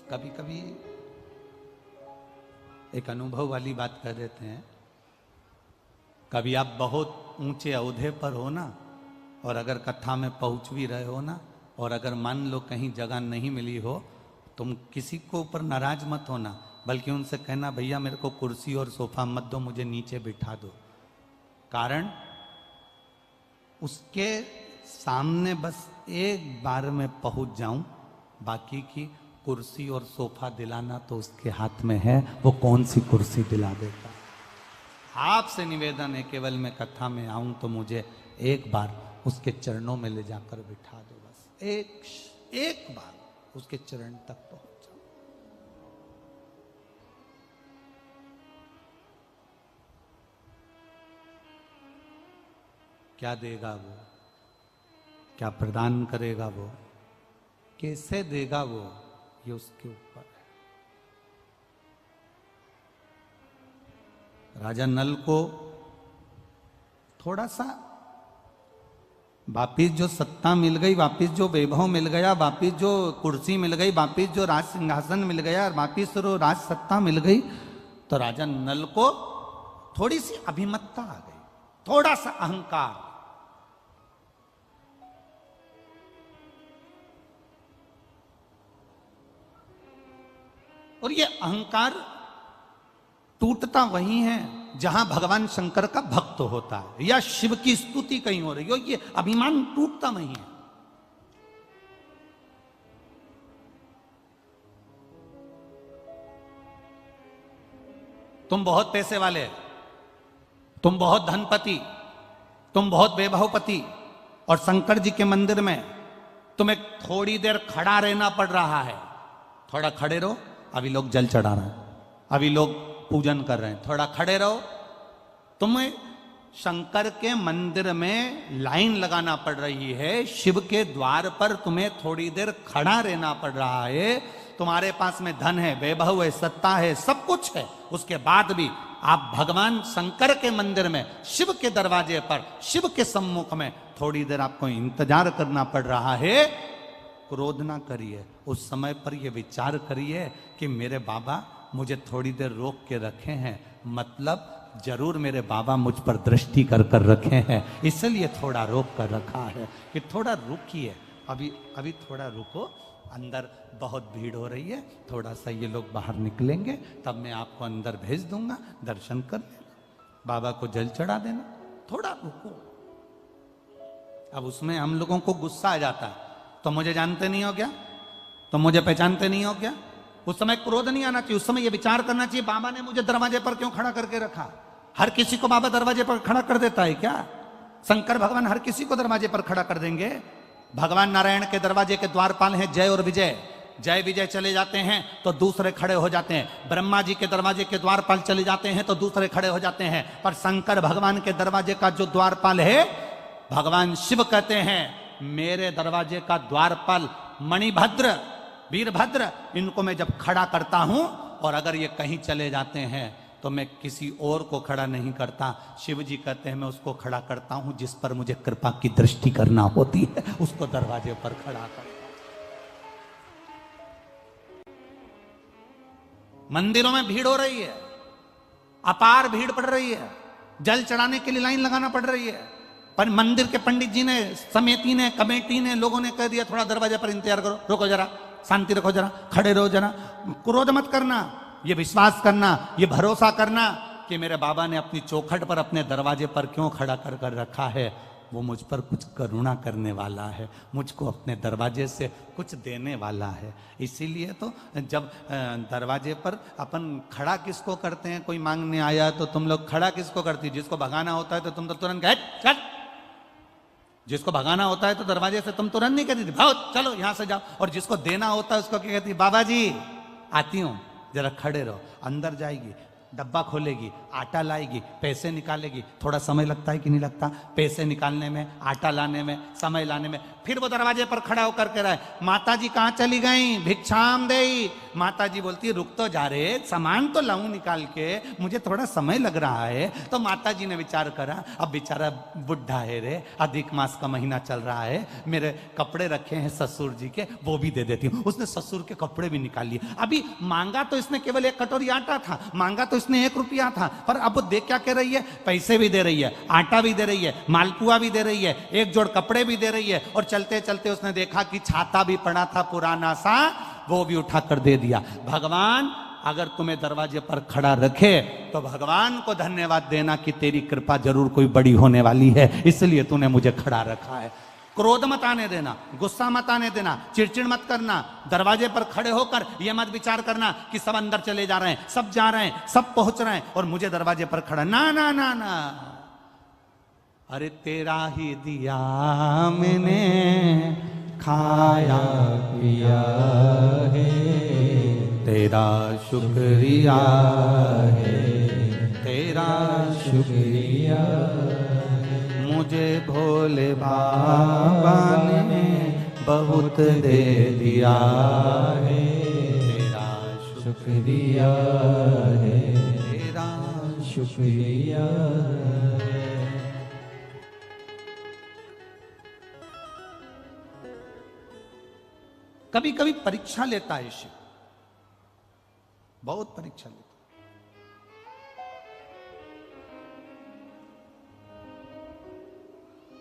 कभी कभी एक अनुभव वाली बात कर देते हैं। कभी आप बहुत ऊंचे ओहदे पर हो ना, और अगर कथा में पहुंच भी रहे हो ना, और अगर मान लो कहीं जगह नहीं मिली हो, तुम किसी को ऊपर नाराज मत होना, बल्कि उनसे कहना भैया मेरे को कुर्सी और सोफा मत दो, मुझे नीचे बिठा दो। कारण उसके सामने बस एक बार में पहुंच जाऊं, बाकी की कुर्सी और सोफा दिलाना तो उसके हाथ में है, वो कौन सी कुर्सी दिला देता। आपसे निवेदन है, केवल मैं कथा में आऊं तो मुझे एक बार उसके चरणों में ले जाकर बिठा दो, बस एक बार उसके चरण तक पहुंच जाओ। क्या देगा वो, क्या प्रदान करेगा वो, कैसे देगा वो, ये उसके ऊपर है। राजा नल को थोड़ा सा वापिस जो सत्ता मिल गई, वापिस जो वैभव मिल गया, वापिस जो कुर्सी मिल गई, वापिस जो राज सिंहासन मिल गया, वापिस जो राज सत्ता मिल गई, तो राजा नल को थोड़ी सी अभिमतता आ गई, थोड़ा सा अहंकार। और ये अहंकार टूटता वही है जहां भगवान शंकर का भक्त होता है या शिव की स्तुति कहीं हो रही हो, ये अभिमान टूटता वही है। तुम बहुत पैसे वाले, तुम बहुत धनपति, तुम बहुत वैभवपति, और शंकर जी के मंदिर में तुम्हें थोड़ी देर खड़ा रहना पड़ रहा है। थोड़ा खड़े रहो, अभी लोग जल चढ़ा रहे हैं, अभी लोग पूजन कर रहे हैं, थोड़ा खड़े रहो। तुम्हें शंकर के मंदिर में लाइन लगाना पड़ रही है, शिव के द्वार पर तुम्हें थोड़ी देर खड़ा रहना पड़ रहा है। तुम्हारे पास में धन है, वैभव है, सत्ता है, सब कुछ है, उसके बाद भी आप भगवान शंकर के मंदिर में, शिव के दरवाजे पर, शिव के सम्मुख में थोड़ी देर आपको इंतजार करना पड़ रहा है। क्रोध ना करिए, उस समय पर यह विचार करिए कि मेरे बाबा मुझे थोड़ी देर रोक के रखे हैं, मतलब जरूर मेरे बाबा मुझ पर दृष्टि कर कर रखे हैं, इसलिए थोड़ा रोक कर रखा है कि थोड़ा रुकिए, अभी थोड़ा रुको, अंदर बहुत भीड़ हो रही है, थोड़ा सा ये लोग बाहर निकलेंगे तब मैं आपको अंदर भेज दूंगा, दर्शन कर लेना, बाबा को जल चढ़ा देना, थोड़ा रुको। अब उसमें हम लोगों को गुस्सा आ जाता है, तो मुझे जानते नहीं हो क्या, तो मुझे पहचानते नहीं हो क्या। उस समय क्रोध नहीं आना चाहिए, उस समय ये विचार करना चाहिए बाबा ने मुझे दरवाजे पर क्यों खड़ा करके रखा। हर किसी को बाबा दरवाजे पर खड़ा कर देता है क्या? शंकर भगवान हर किसी को दरवाजे पर खड़ा कर देंगे? भगवान नारायण के दरवाजे के द्वारपाल हैं जय और विजय, जय विजय चले जाते हैं तो दूसरे खड़े हो जाते हैं। ब्रह्मा जी के दरवाजे के द्वारपाल चले जाते हैं तो दूसरे खड़े हो जाते हैं। पर शंकर भगवान के दरवाजे का जो द्वारपाल है, भगवान शिव कहते हैं मेरे दरवाजे का द्वारपाल मणिभद्र, वीरभद्र, इनको मैं जब खड़ा करता हूं और अगर ये कहीं चले जाते हैं तो मैं किसी और को खड़ा नहीं करता। शिव जी कहते हैं मैं उसको खड़ा करता हूं जिस पर मुझे कृपा की दृष्टि करना होती है, उसको दरवाजे पर खड़ा करता। मंदिरों में भीड़ हो रही है, अपार भीड़ पड़ रही है, जल चढ़ाने के लिए लाइन लगाना पड़ रही है, पर मंदिर के पंडित जी ने, समिति ने, कमेटी ने, लोगों ने कह दिया थोड़ा दरवाजे पर इंतजार करो, रुको जरा, शांति रखो जरा, खड़े रहो जरा, क्रोध मत करना, ये विश्वास करना, ये भरोसा करना कि मेरे बाबा ने अपनी चौखट पर, अपने दरवाजे पर क्यों खड़ा कर कर रखा है, वो मुझ पर कुछ करुणा करने वाला है, मुझको अपने दरवाजे से कुछ देने वाला है। इसीलिए तो जब दरवाजे पर अपन खड़ा किसको करते हैं, कोई मांगने आया तो तुम लोग खड़ा किसको करती, जिसको भगाना होता है तो तुम तो तुरंत गए चल, जिसको भगाना होता है तो दरवाजे से तुम तुरंत नहीं कहती थी भाओ चलो यहां से जाओ, और जिसको देना होता है उसको क्या कहती, बाबा जी आती हूं जरा खड़े रहो। अंदर जाएगी, डब्बा खोलेगी, आटा लाएगी, पैसे निकालेगी, थोड़ा समय लगता है कि नहीं लगता, पैसे निकालने में, आटा लाने में, समय लाने में, फिर वो दरवाजे पर खड़ा होकर के रहे, माता जी कहाँ चली गई, भिक्षाम देई। माता जी बोलती रुक तो जा रे, सामान तो लाऊं निकाल के, मुझे थोड़ा समय लग रहा है। तो माता जी ने विचार करा अब बेचारा बुढ़ा है रे, अधिक मास का महीना चल रहा है, मेरे कपड़े रखे हैं ससुर जी के, वो भी दे देती हूँ। उसने ससुर के कपड़े भी निकाल लिए। अभी मांगा तो इसने केवल एक कटोरी आटा था, मांगा तो तो इसने 1 रुपया था, पर अब देख क्या कह रही है, पैसे भी दे रही है, आटा भी दे रही है, मालपुआ भी दे रही है, 1 जोड़ कपड़े भी दे रही है, और चलते चलते उसने देखा कि छाता भी पड़ा था पुराना सा, वो भी उठाकर दे दिया। भगवान अगर तुम्हें दरवाजे पर खड़ा रखे तो भगवान को धन्यवाद देना कि तेरी कृपा जरूर कोई बड़ी होने वाली है, इसलिए तूने मुझे खड़ा रखा है। क्रोध मत आने देना, गुस्सा मत आने देना, चिड़चिड़ मत करना। दरवाजे पर खड़े होकर यह मत विचार करना कि सब अंदर चले जा रहे हैं, सब जा रहे हैं, सब पहुंच रहे हैं और मुझे दरवाजे पर खड़ा, ना ना ना ना। अरे तेरा ही दिया मैंने खाया पिया है, तेरा शुक्रिया है, तेरा शुक्रिया, मुझे भोले बाबा ने बहुत दे दिया है, तेरा शुक्रिया है, तेरा शुक्रिया है। कभी कभी परीक्षा लेता है शिव, बहुत परीक्षा लेता।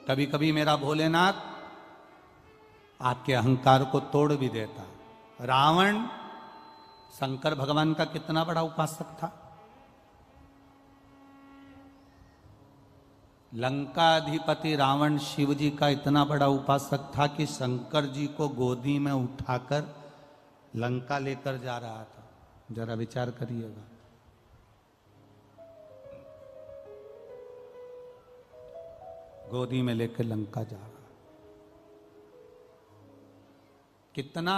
कभी कभी मेरा भोलेनाथ आपके अहंकार को तोड़ भी देता। रावण शंकर भगवान का कितना बड़ा उपासक था। लंकाधिपति रावण शिव जी का इतना बड़ा उपासक था कि शंकर जी को गोदी में उठाकर लंका लेकर जा रहा था। जरा विचार करिएगा। गोदी में लेकर लंका जा रहा, कितना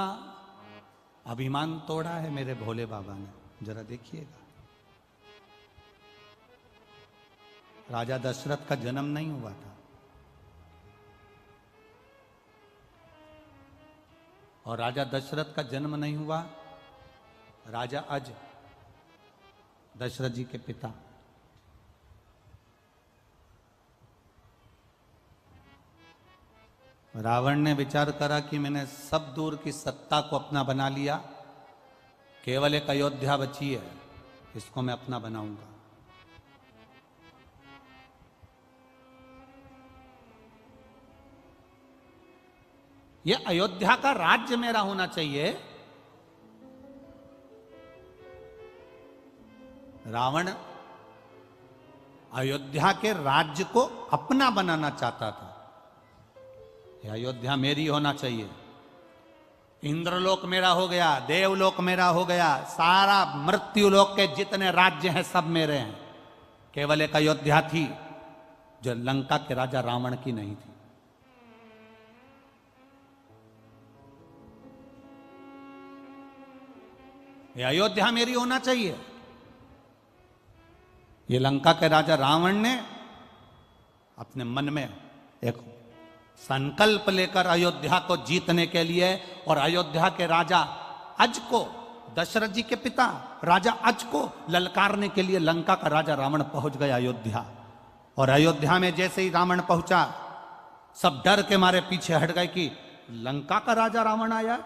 अभिमान तोड़ा है मेरे भोले बाबा ने, जरा देखिएगा। राजा दशरथ का जन्म नहीं हुआ था और राजा दशरथ का जन्म नहीं हुआ, राजा अज, दशरथ जी के पिता, रावण ने विचार करा कि मैंने सब दूर की सत्ता को अपना बना लिया, केवल एक अयोध्या बची है, इसको मैं अपना बनाऊंगा। यह अयोध्या का राज्य मेरा होना चाहिए। रावण अयोध्या के राज्य को अपना बनाना चाहता था। यह अयोध्या मेरी होना चाहिए, इंद्रलोक मेरा हो गया, देवलोक मेरा हो गया, सारा मृत्युलोक के जितने राज्य हैं सब मेरे हैं। केवल एक अयोध्या थी जो लंका के राजा रावण की नहीं थी। ये अयोध्या मेरी होना चाहिए। ये लंका के राजा रावण ने अपने मन में एक संकल्प लेकर अयोध्या को जीतने के लिए और अयोध्या के राजा अज को, दशरथ जी के पिता राजा अज को ललकारने के लिए लंका का राजा रावण पहुंच गया अयोध्या। और अयोध्या में जैसे ही रावण पहुंचा, सब डर के मारे पीछे हट गए कि लंका का राजा रावण आया,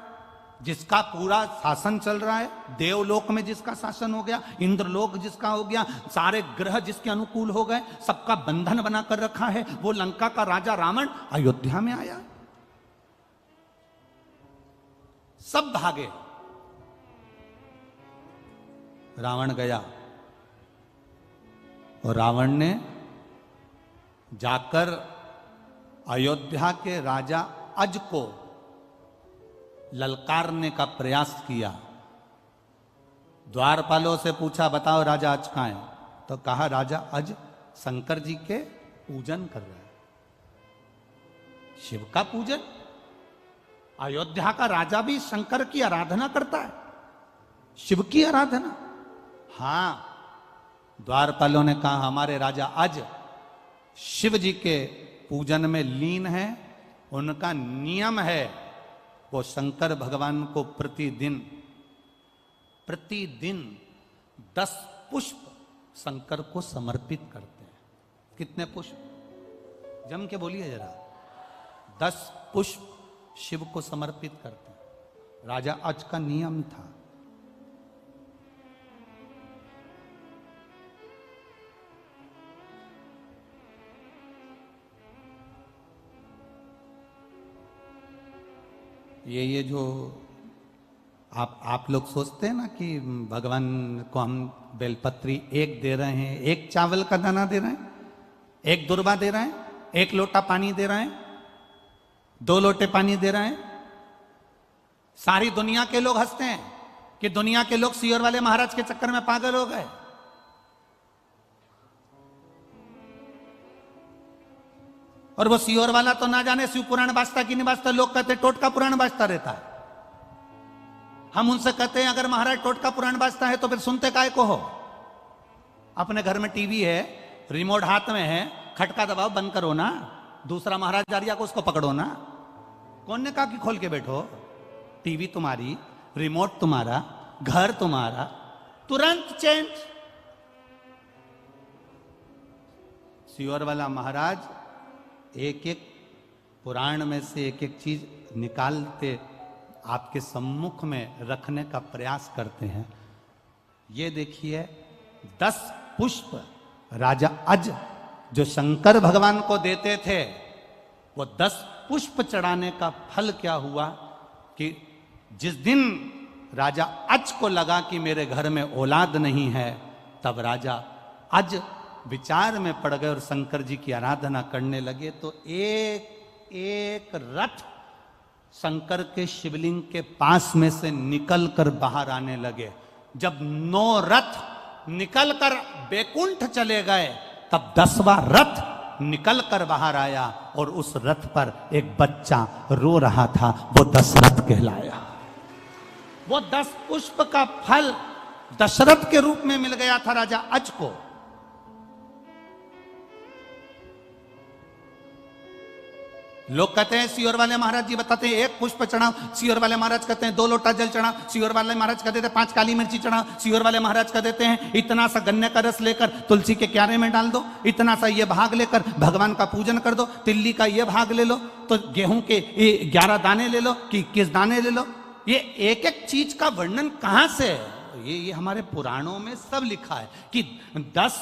जिसका पूरा शासन चल रहा है, देवलोक में जिसका शासन हो गया, इंद्रलोक जिसका हो गया, सारे ग्रह जिसके अनुकूल हो गए, सबका बंधन बनाकर रखा है, वो लंका का राजा रावण अयोध्या में आया। सब भागे। रावण गया और रावण ने जाकर अयोध्या के राजा अज को ललकारने का प्रयास किया। द्वारपालों से पूछा, बताओ राजा अज कहां है? तो कहा राजा अज शंकर जी के पूजन कर रहे हैं। शिव का पूजन? अयोध्या का राजा भी शंकर की आराधना करता है, शिव की आराधना? हां। द्वारपालों ने कहा, हमारे राजा अज शिव जी के पूजन में लीन है, उनका नियम है वो शंकर भगवान को प्रतिदिन 10 पुष्प शंकर को समर्पित करते हैं। कितने पुष्प? जम के बोलिए जरा। 10 पुष्प शिव को समर्पित करते हैं। राजा अज का नियम था। ये जो आप लोग सोचते हैं ना कि भगवान को हम बेलपत्री एक दे रहे हैं, एक चावल का दाना दे रहे हैं, एक दुर्बा दे रहे हैं, एक लोटा पानी दे रहे हैं, 2 लोटे पानी दे रहे हैं। सारी दुनिया के लोग हंसते हैं कि दुनिया के लोग सियोर वाले महाराज के चक्कर में पागल हो गए। और वो सियोर वाला तो ना जाने शिव पुराण बाजता कि नहीं बाजता, लोग कहते टोटका पुराण बाजता रहता है। हम उनसे कहते हैं अगर महाराज टोटका पुराण बाजता है तो फिर सुनते काय को हो? अपने घर में टीवी है, रिमोट हाथ में है, खटका दबाओ, बंद करो ना, दूसरा महाराज जा रिया को उसको पकड़ो ना। कौन ने कहा कि खोल के बैठो? टीवी तुम्हारी, रिमोट तुम्हारा, घर तुम्हारा, तुरंत चेंज। सियोर वाला महाराज एक एक पुराण में से एक एक चीज निकालते आपके सम्मुख में रखने का प्रयास करते हैं। ये देखिए 10 पुष्प राजा अज जो शंकर भगवान को देते थे, वो 10 पुष्प चढ़ाने का फल क्या हुआ कि जिस दिन राजा अज को लगा कि मेरे घर में औलाद नहीं है, तब राजा अज विचार में पड़ गए और शंकर जी की आराधना करने लगे। तो एक एक रथ शंकर के शिवलिंग के पास में से निकलकर बाहर आने लगे। जब 9 रथ निकलकर बैकुंठ चले गए, तब 10वां रथ निकलकर बाहर आया और उस रथ पर एक बच्चा रो रहा था, वो दशरथ कहलाया। वो 10 पुष्प का फल दशरथ के रूप में मिल गया था राजा अज को। लोग कहते हैं सियोर वाले महाराज जी बताते हैं 1 पुष्प चढ़ाओ, सियोर वाले महाराज कहते हैं 2 लोटा जल चढ़ाओ, सियोर वाले महाराज कहते हैं 5 काली मिर्ची चढ़ाओ, सियोर वाले महाराज कह देते हैं इतना सा गन्ने का रस लेकर तुलसी के क्यारे में डाल दो, इतना सा ये भाग लेकर भगवान का पूजन कर दो, तिल्ली का ये भाग ले लो, तो गेहूं के 11 दाने ले लो कि 21 दाने ले लो। ये एक एक चीज का वर्णन कहां से है? ये हमारे पुराणों में सब लिखा है कि 10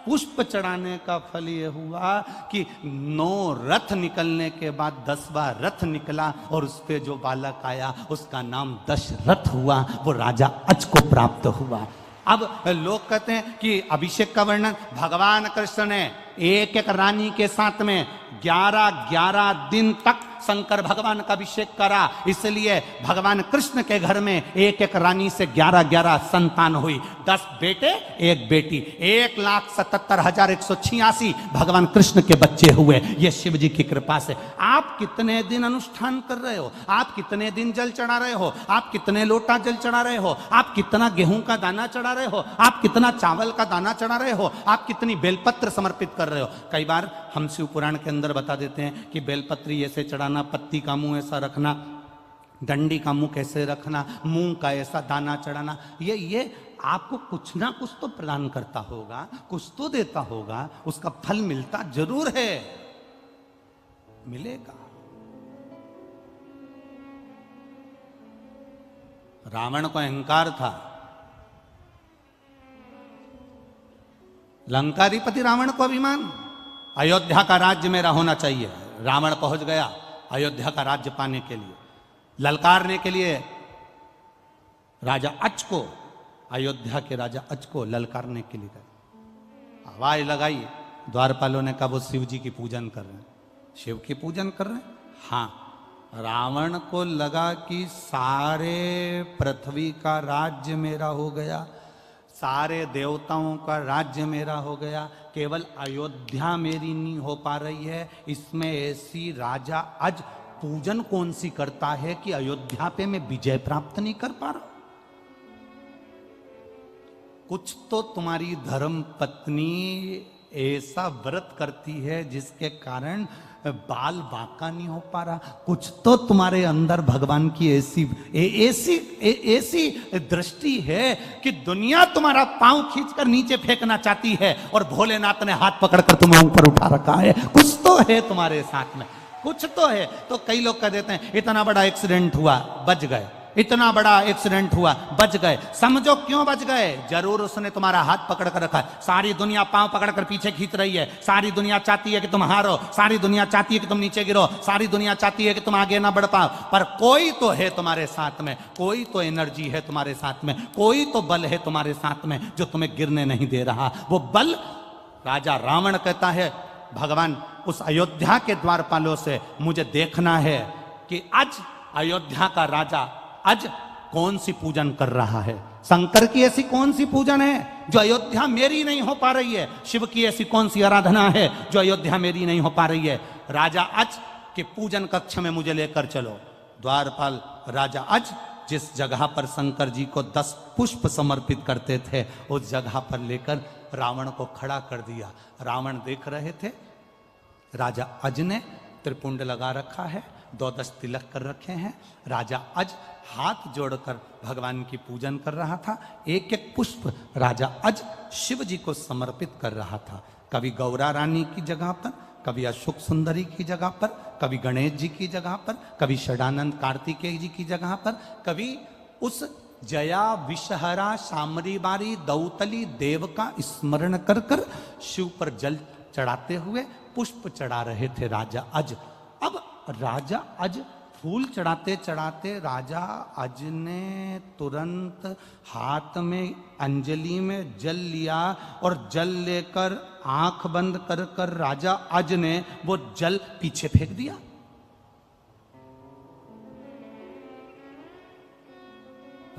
पुष्प चढ़ाने का फल ये हुआ कि 9 रथ निकलने के बाद 10वां रथ निकला और उस पे जो बालक आया उसका नाम दशरथ हुआ, वो राजा अज को प्राप्त हुआ। अब लोग कहते हैं कि अभिषेक का वर्णन भगवान कृष्ण ने एक एक रानी के साथ में 11 दिन तक शंकर भगवान का अभिषेक करा, इसलिए भगवान कृष्ण के घर में एक एक रानी से 11 संतान हुई। 10 बेटे 1 बेटी, 1,77,186 भगवान कृष्ण के बच्चे हुए। ये शिव जी की कृपा से। आप कितने दिन अनुष्ठान कर रहे हो? आप कितने दिन जल चढ़ा रहे हो? आप कितने लोटा जल चढ़ा रहे हो? आप कितना गेहूं का दाना चढ़ा रहे हो? आप कितना चावल का दाना चढ़ा रहे हो? आप कितनी बेलपत्र समर्पित कर रहे हो? कई बार हम शिव पुराण के अंदर बता देते हैं कि बेलपत्री ऐसे चढ़ाना, पत्ती का मुंह ऐसा रखना, डंडी का मुंह कैसे रखना, मूंग का ऐसा दाना चढ़ाना। ये आपको कुछ ना कुछ तो प्रदान करता होगा, कुछ तो देता होगा, उसका फल मिलता जरूर है, मिलेगा। रावण को अहंकार था, लंकाधिपति रावण को अभिमान, अयोध्या का राज्य मेरा होना चाहिए। रावण पहुंच गया अयोध्या का राज्य पाने के लिए, ललकारने के लिए राजा अच को, अयोध्या के राजा अच को ललकारने के लिए गए। आवाज लगाई, द्वारपालों ने कहा वो शिव जी की पूजन कर रहे हैं। शिव की पूजन कर रहे हैं? हाँ। रावण को लगा कि सारे पृथ्वी का राज्य मेरा हो गया, सारे देवताओं का राज्य मेरा हो गया, केवल अयोध्या मेरी नहीं हो पा रही है। इसमें ऐसी राजा अज पूजन कौन सी करता है कि अयोध्या पे मैं विजय प्राप्त नहीं कर पा रहा? कुछ तो तुम्हारी धर्म पत्नी ऐसा व्रत करती है जिसके कारण बाल बांका नहीं हो पा रहा। कुछ तो तुम्हारे अंदर भगवान की ऐसी दृष्टि है कि दुनिया तुम्हारा पांव खींचकर नीचे फेंकना चाहती है और भोलेनाथ ने हाथ पकड़कर तुम्हें ऊपर उठा रखा है। कुछ तो है तुम्हारे साथ में, कुछ तो है। तो कई लोग कह देते हैं इतना बड़ा एक्सीडेंट हुआ, बच गए। इतना बड़ा एक्सीडेंट हुआ, बच गए। समझो क्यों बच गए? जरूर उसने तुम्हारा हाथ पकड़ कर रखा है। सारी दुनिया पांव पकड़ कर पीछे खींच रही है, सारी दुनिया चाहती है कि तुम हारो, सारी दुनिया चाहती है कि तुम नीचे गिरो, सारी दुनिया चाहती है कि तुम आगे ना बढ़ पाओ, पर कोई तो है तुम्हारे साथ में, कोई तो एनर्जी है तुम्हारे साथ में, कोई तो बल है तुम्हारे साथ में जो तुम्हें गिरने नहीं दे रहा। वो बल राजा रावण कहता है, भगवान उस अयोध्या के द्वारपालों से मुझे देखना है कि आज अयोध्या का राजा आज कौन सी पूजन कर रहा है। शंकर की ऐसी कौन सी पूजन है जो अयोध्या मेरी नहीं हो पा रही है? शिव की ऐसी कौन सी आराधना है जो अयोध्या मेरी नहीं हो पा रही है? राजा आज के पूजन कक्ष में मुझे लेकर चलो। द्वारपाल राजा आज जिस जगह पर शंकर जी को 10 पुष्प समर्पित करते थे, उस जगह पर लेकर रावण को खड़ा कर दिया। रावण देख रहे थे, राजा अज ने त्रिपुंड लगा रखा है, 12 तिलक कर रखे हैं। राजा अज हाथ जोड़कर भगवान की पूजन कर रहा था। एक एक पुष्प राजा अज शिव जी को समर्पित कर रहा था। कभी गौरा रानी की जगह पर, कभी अशोक सुंदरी की जगह पर, कभी गणेश जी की जगह पर, कभी षडानंद कार्तिकेय जी की जगह पर, कभी उस जया विषहरा शामरी बारी दौतली देव का स्मरण कर कर शिव पर जल चढ़ाते हुए पुष्प चढ़ा रहे थे राजा अज। अब राजा अज फूल चढ़ाते चढ़ाते राजा अज ने तुरंत हाथ में अंजलि में जल लिया और जल लेकर आंख बंद कर कर राजा अज ने वो जल पीछे फेंक दिया।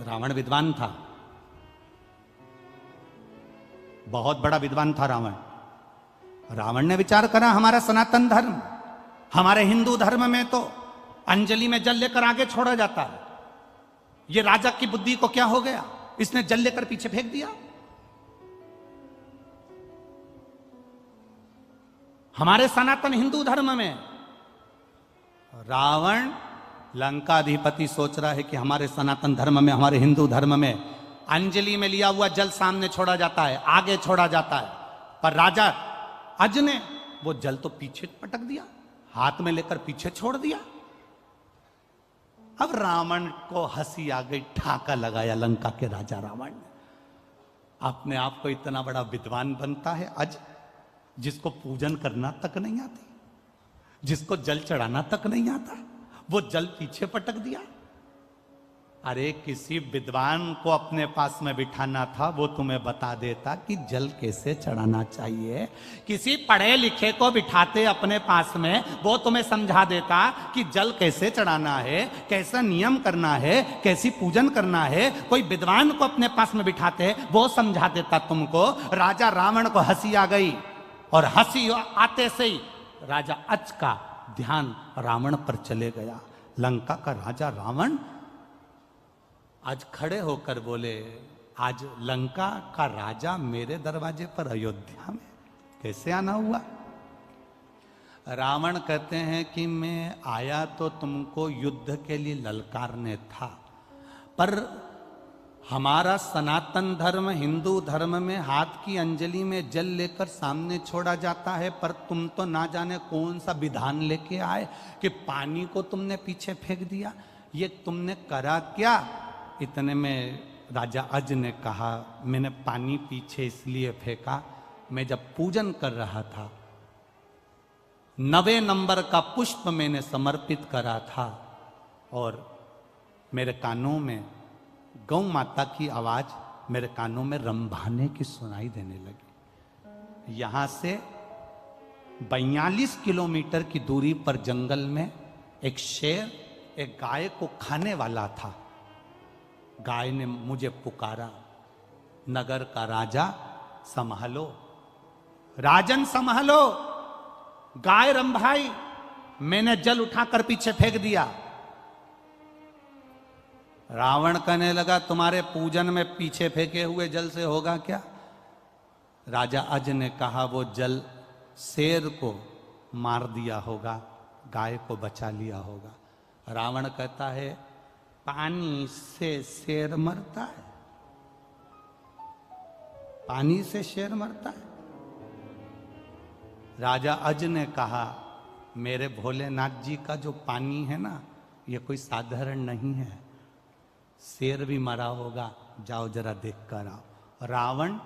रावण विद्वान था, बहुत बड़ा विद्वान था रावण। रावण ने विचार करा, हमारा सनातन धर्म, हमारे हिंदू धर्म में तो अंजलि में जल लेकर आगे छोड़ा जाता है। ये राजा की बुद्धि को क्या हो गया? इसने जल लेकर पीछे फेंक दिया। हमारे सनातन हिंदू धर्म में रावण लंकाधिपति सोच रहा है कि हमारे सनातन धर्म में, हमारे हिंदू धर्म में अंजलि में लिया हुआ जल सामने छोड़ा जाता है, आगे छोड़ा जाता है, पर राजा अज ने वो जल तो पीछे पटक दिया, हाथ में लेकर पीछे छोड़ दिया। अब रावण को हंसी आ गई, ठाका लगाया लंका के राजा रावण ने। अपने आप को इतना बड़ा विद्वान बनता है अज, जिसको पूजन करना तक नहीं आती, जिसको जल चढ़ाना तक नहीं आता, वो जल पीछे पटक दिया। अरे किसी विद्वान को अपने पास में बिठाना था, वो तुम्हें बता देता कि जल कैसे चढ़ाना चाहिए। किसी पढ़े लिखे को बिठाते अपने पास में, वो तुम्हें समझा देता कि जल कैसे चढ़ाना है, कैसा नियम करना है, कैसी पूजन करना है। कोई विद्वान को अपने पास में बिठाते, वो समझा देता तुमको। राजा रावण को हंसी आ गई और हंसी आते से ही राजा अज का ध्यान रावण पर चले गया। लंका का राजा रावण आज खड़े होकर बोले, आज लंका का राजा मेरे दरवाजे पर अयोध्या में कैसे आना हुआ? रावण कहते हैं कि मैं आया तो तुमको युद्ध के लिए ललकारने था, पर हमारा सनातन धर्म हिंदू धर्म में हाथ की अंजलि में जल लेकर सामने छोड़ा जाता है, पर तुम तो ना जाने कौन सा विधान लेके आए कि पानी को तुमने पीछे फेंक दिया। ये तुमने करा क्या? इतने में राजा अज ने कहा, मैंने पानी पीछे इसलिए फेंका, मैं जब पूजन कर रहा था 9वें नंबर का पुष्प मैंने समर्पित करा था और मेरे कानों में गौ माता की आवाज मेरे कानों में रंभाने की सुनाई देने लगी। यहां से 42 किलोमीटर की दूरी पर जंगल में एक शेर एक गाय को खाने वाला था। गाय ने मुझे पुकारा, नगर का राजा संभालो, राजन संभालो, गाय रंभाई, मैंने जल उठाकर पीछे फेंक दिया। रावण कहने लगा, तुम्हारे पूजन में पीछे फेंके हुए जल से होगा क्या? राजा अज ने कहा, वो जल शेर को मार दिया होगा, गाय को बचा लिया होगा। रावण कहता है, पानी से शेर मरता है? पानी से शेर मरता है? राजा अज ने कहा, मेरे भोलेनाथ जी का जो पानी है ना, ये कोई साधारण नहीं है। शेर भी मरा होगा, जाओ जरा देख कर आओ। रावण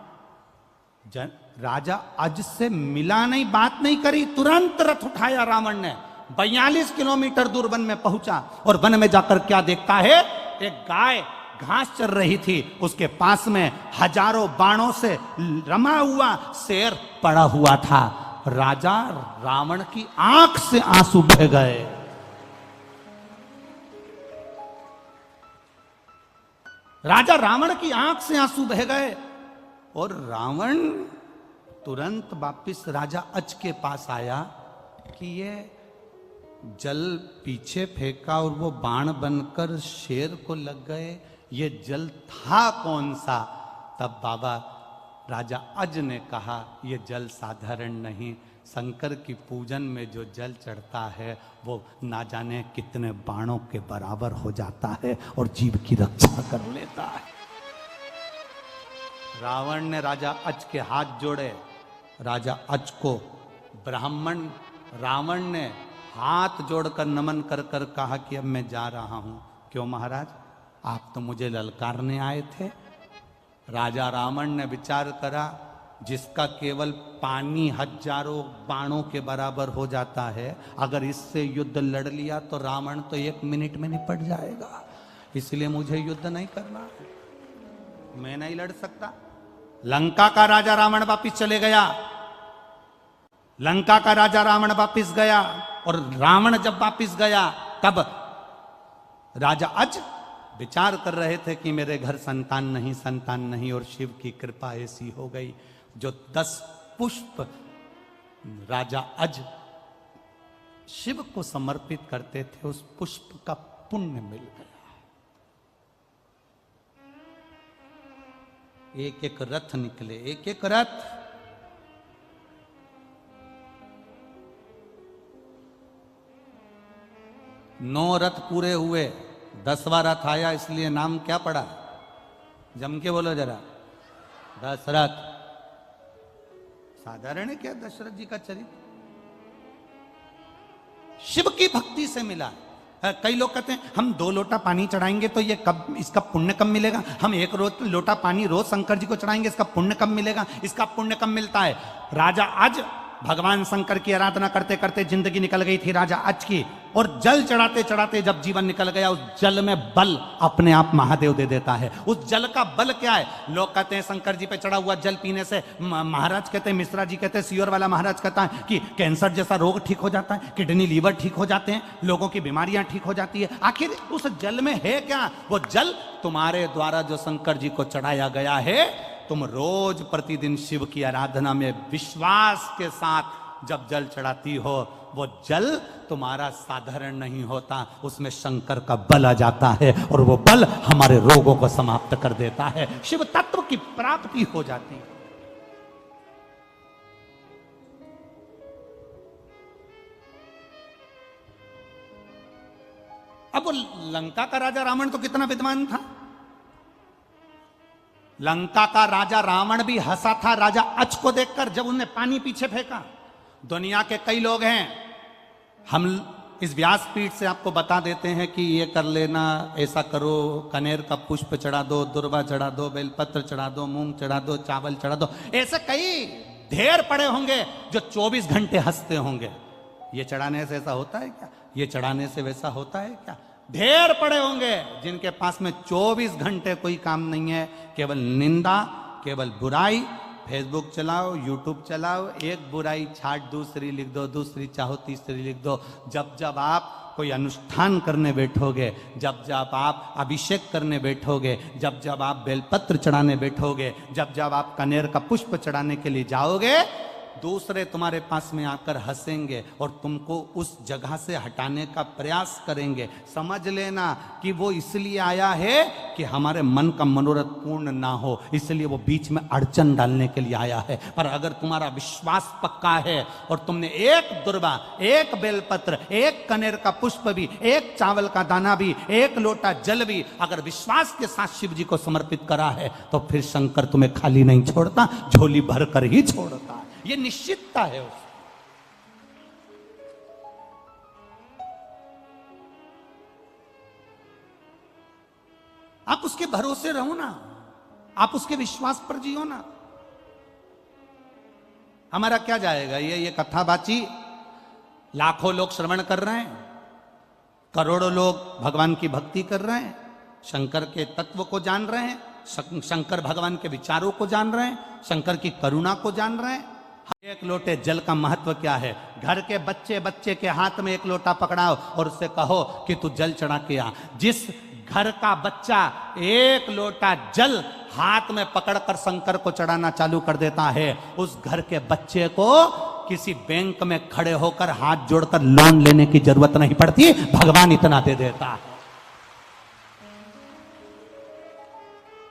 राजा अज से मिला नहीं, बात नहीं करी, तुरंत रथ उठाया रावण ने, 42 किलोमीटर दूर वन में पहुंचा और वन में जाकर क्या देखता है, एक गाय घास चर रही थी, उसके पास में हजारों बाणों से रमा हुआ शेर पड़ा हुआ था। राजा रावण की आंख से आंसू बह गए। राजा रावण की आंख से आंसू बह गए और रावण तुरंत वापिस राजा अज के पास आया कि ये जल पीछे फेंका और वो बाण बनकर शेर को लग गए, ये जल था कौन सा? तब बाबा राजा अज ने कहा, ये जल साधारण नहीं, शंकर की पूजन में जो जल चढ़ता है वो ना जाने कितने बाणों के बराबर हो जाता है और जीव की रक्षा कर लेता है। रावण ने राजा अज के हाथ जोड़े, राजा अज को ब्राह्मण रावण ने हाथ जोड़कर नमन कर कर कहा कि अब मैं जा रहा हूं। क्यों महाराज, आप तो मुझे ललकारने आए थे। राजा रावण ने विचार करा, जिसका केवल पानी हजारों बाणों के बराबर हो जाता है, अगर इससे युद्ध लड़ लिया तो रावण तो 1 मिनट में निपट जाएगा, इसलिए मुझे युद्ध नहीं करना, मैं नहीं लड़ सकता। लंका का राजा रावण वापिस चले गया, लंका का राजा रावण वापिस गया और रावण जब वापिस गया तब राजा अज विचार कर रहे थे कि मेरे घर संतान नहीं और शिव की कृपा ऐसी हो गई, जो 10 पुष्प राजा अज शिव को समर्पित करते थे, उस पुष्प का पुण्य मिल गया। एक एक रथ निकले, एक एक रथ। नौ रथ पूरे हुए, 10वां रथ आया, इसलिए नाम क्या पड़ा? जम के बोलो जरा, दशरथ। साधारण है क्या दशरथ जी का चरित्र? शिव की भक्ति से मिला। कई लोग कहते हैं हम 2 लोटा पानी चढ़ाएंगे तो ये कब, इसका पुण्य कब मिलेगा? हम 1 लोटा पानी रोज शंकर जी को चढ़ाएंगे, इसका पुण्य कब मिलेगा? इसका पुण्य कब मिलता है? राजा आज भगवान शंकर की आराधना करते करते जिंदगी निकल गई थी राजा अज की, और जल चढ़ाते चढ़ाते जब जीवन निकल गया, उस जल में बल अपने आप महादेव दे देता है। उस जल का बल क्या है? लोग कहते हैं शंकर जी पे चढ़ा हुआ जल पीने से, महाराज कहते हैं, मिश्रा जी कहते हैं, सियोर वाला महाराज कहता है कि कैंसर जैसा रोग ठीक हो जाता है, किडनी लीवर ठीक हो जाते हैं, लोगों की बीमारियां ठीक हो जाती है। आखिर उस जल में है क्या? वो जल तुम्हारे द्वारा जो शंकर जी को चढ़ाया गया है, तुम रोज प्रतिदिन शिव की आराधना में विश्वास के साथ जब जल चढ़ाती हो, वो जल तुम्हारा साधारण नहीं होता, उसमें शंकर का बल आ जाता है और वो बल हमारे रोगों को समाप्त कर देता है, शिव तत्व की प्राप्ति हो जाती है। अब वो लंका का राजा रावण तो कितना विद्वान था। लंका का राजा रावण भी हंसा था राजा अज को देखकर, जब उन्हें पानी पीछे फेंका। दुनिया के कई लोग हैं, हम इस व्यासपीठ से आपको बता देते हैं कि ये कर लेना, ऐसा करो, कनेर का पुष्प चढ़ा दो, दुर्वा चढ़ा दो, बेलपत्र चढ़ा दो, मूंग चढ़ा दो, चावल चढ़ा दो। ऐसे कई ढेर पड़े होंगे जो 24 घंटे हंसते होंगे। ये चढ़ाने से ऐसा होता है क्या? ये चढ़ाने से वैसा होता है क्या? ढेर पड़े होंगे जिनके पास में 24 घंटे कोई काम नहीं है, केवल निंदा, केवल बुराई। फेसबुक चलाओ, यूट्यूब चलाओ, एक बुराई छाट दूसरी लिख दो, दूसरी चाहो तीसरी लिख दो। जब जब आप कोई अनुष्ठान करने बैठोगे, जब जब आप अभिषेक करने बैठोगे, जब जब आप बेलपत्र चढ़ाने बैठोगे, जब जब आप कनेर का पुष्प चढ़ाने के लिए जाओगे, दूसरे तुम्हारे पास में आकर हंसेंगे और तुमको उस जगह से हटाने का प्रयास करेंगे। समझ लेना कि वो इसलिए आया है कि हमारे मन का मनोरथ पूर्ण ना हो, इसलिए वो बीच में अड़चन डालने के लिए आया है। पर अगर तुम्हारा विश्वास पक्का है और तुमने एक दुर्वा, एक बेलपत्र, एक कनेर का पुष्प भी, एक चावल का दाना भी, एक लोटा जल भी अगर विश्वास के साथ शिव जी को समर्पित करा है, तो फिर शंकर तुम्हें खाली नहीं छोड़ता, झोली भर कर ही छोड़ता। ये निश्चितता है उसकी। आप उसके भरोसे रहो ना, आप उसके विश्वास पर जियो ना। हमारा क्या जाएगा, ये कथा बाची लाखों लोग श्रवण कर रहे हैं, करोड़ों लोग भगवान की भक्ति कर रहे हैं, शंकर के तत्व को जान रहे हैं, शंकर भगवान के विचारों को जान रहे हैं, शंकर की करुणा को जान रहे हैं। एक लोटे जल का महत्व क्या है? घर के बच्चे के हाथ में एक लोटा पकड़ाओ और उससे कहो कि तू जल चढ़ा के आ। जिस घर का बच्चा एक लोटा जल हाथ में पकड़कर शंकर को चढ़ाना चालू कर देता है, उस घर के बच्चे को किसी बैंक में खड़े होकर हाथ जोड़कर लोन लेने की जरूरत नहीं पड़ती, भगवान इतना दे देता है।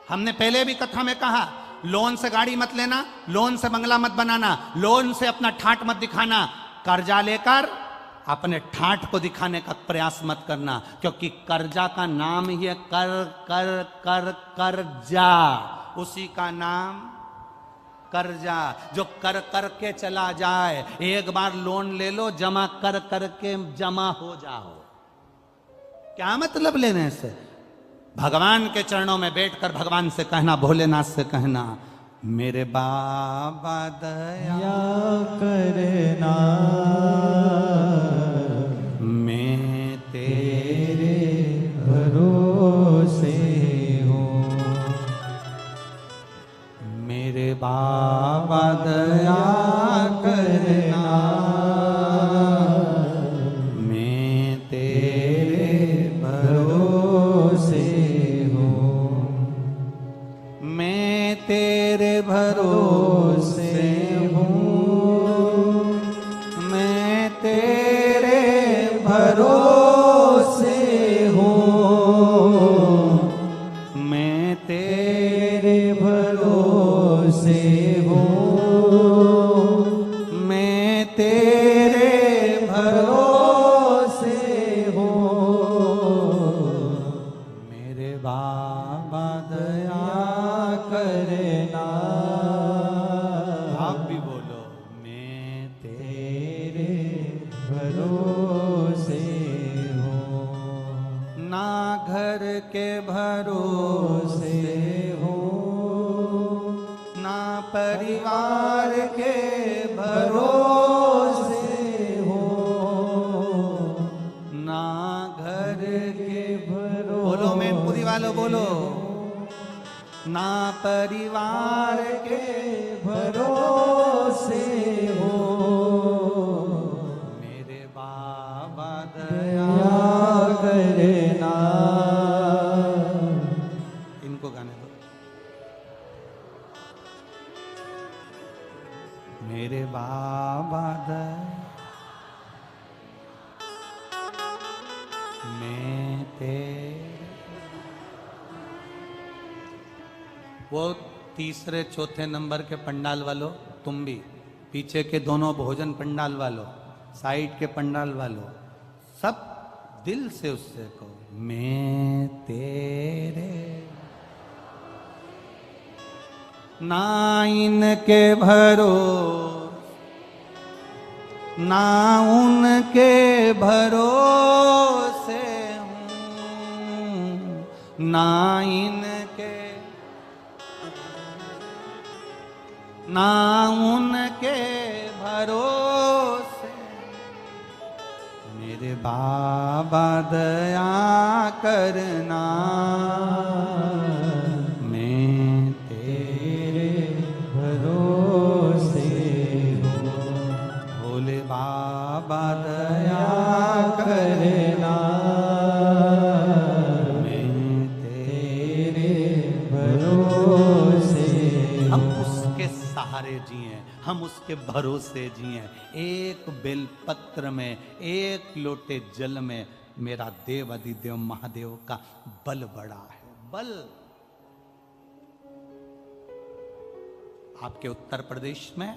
हमने पहले भी कथा में कहा, लोन से गाड़ी मत लेना, लोन से बंगला मत बनाना, लोन से अपना ठाठ मत दिखाना, कर्जा लेकर अपने ठाठ को दिखाने का प्रयास मत करना, क्योंकि कर्जा का नाम ही है कर कर कर कर्जा, उसी का नाम कर्जा। जो कर कर के चला जाए, एक बार लोन ले लो, जमा कर कर के जमा हो जाओ। क्या मतलब लेने से? भगवान के चरणों में बैठकर भगवान से कहना, भोलेनाथ से कहना, मेरे बाबा दया करना, मैं तेरे भरोसे हूँ, मेरे बाबा दया करना, मैं तेरे भरोसे हूँ, मैं तेरे भरोसे हूँ, मैं तेरे भरोसे हूँ, मैं तेरे भरोसे हूँ, मैं तेरे भरोसे हूँ, मेरे बाबा दया करना। आप भी बोलो, मैं तेरे भरोसे हूँ, ना घर के भरोसे हूँ, ना परिवार के भरोसे हूँ, ना घर के भरोसे, बोलो मैनपुरी वालों बोलो, ना परिवार के भरोसे हो, मेरे बाबा दया करना। इनको गाने दो। मेरे बाबा दया, मैं तेरे, वो तीसरे चौथे नंबर के पंडाल वालों, तुम भी पीछे के दोनों भोजन पंडाल वालों, साइड के पंडाल वालों, सब दिल से उससे कहो, मैं तेरे, ना इनके भरोसे, ना उनके भरोसे हूँ, ना इनके, ना उनके भरोसे, मेरे बाबा दया करना, मैं तेरे भरोसे हूँ, भोले बाबा दया करना, मैं तेरे भरोसे। हम उसके सहारे जिए, हम उसके भरोसे जिए। एक बेलपत्र में, एक लोटे जल में मेरा देव अधिदेव महादेव का बल बड़ा है। बल आपके उत्तर प्रदेश में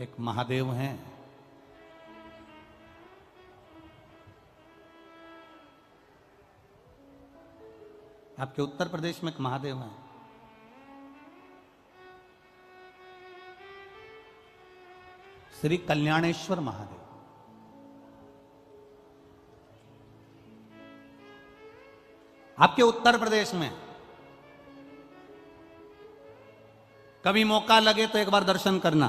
एक महादेव हैं, आपके उत्तर प्रदेश में एक महादेव हैं, श्री कल्याणेश्वर महादेव। आपके उत्तर प्रदेश में। कभी मौका लगे तो एक बार दर्शन करना।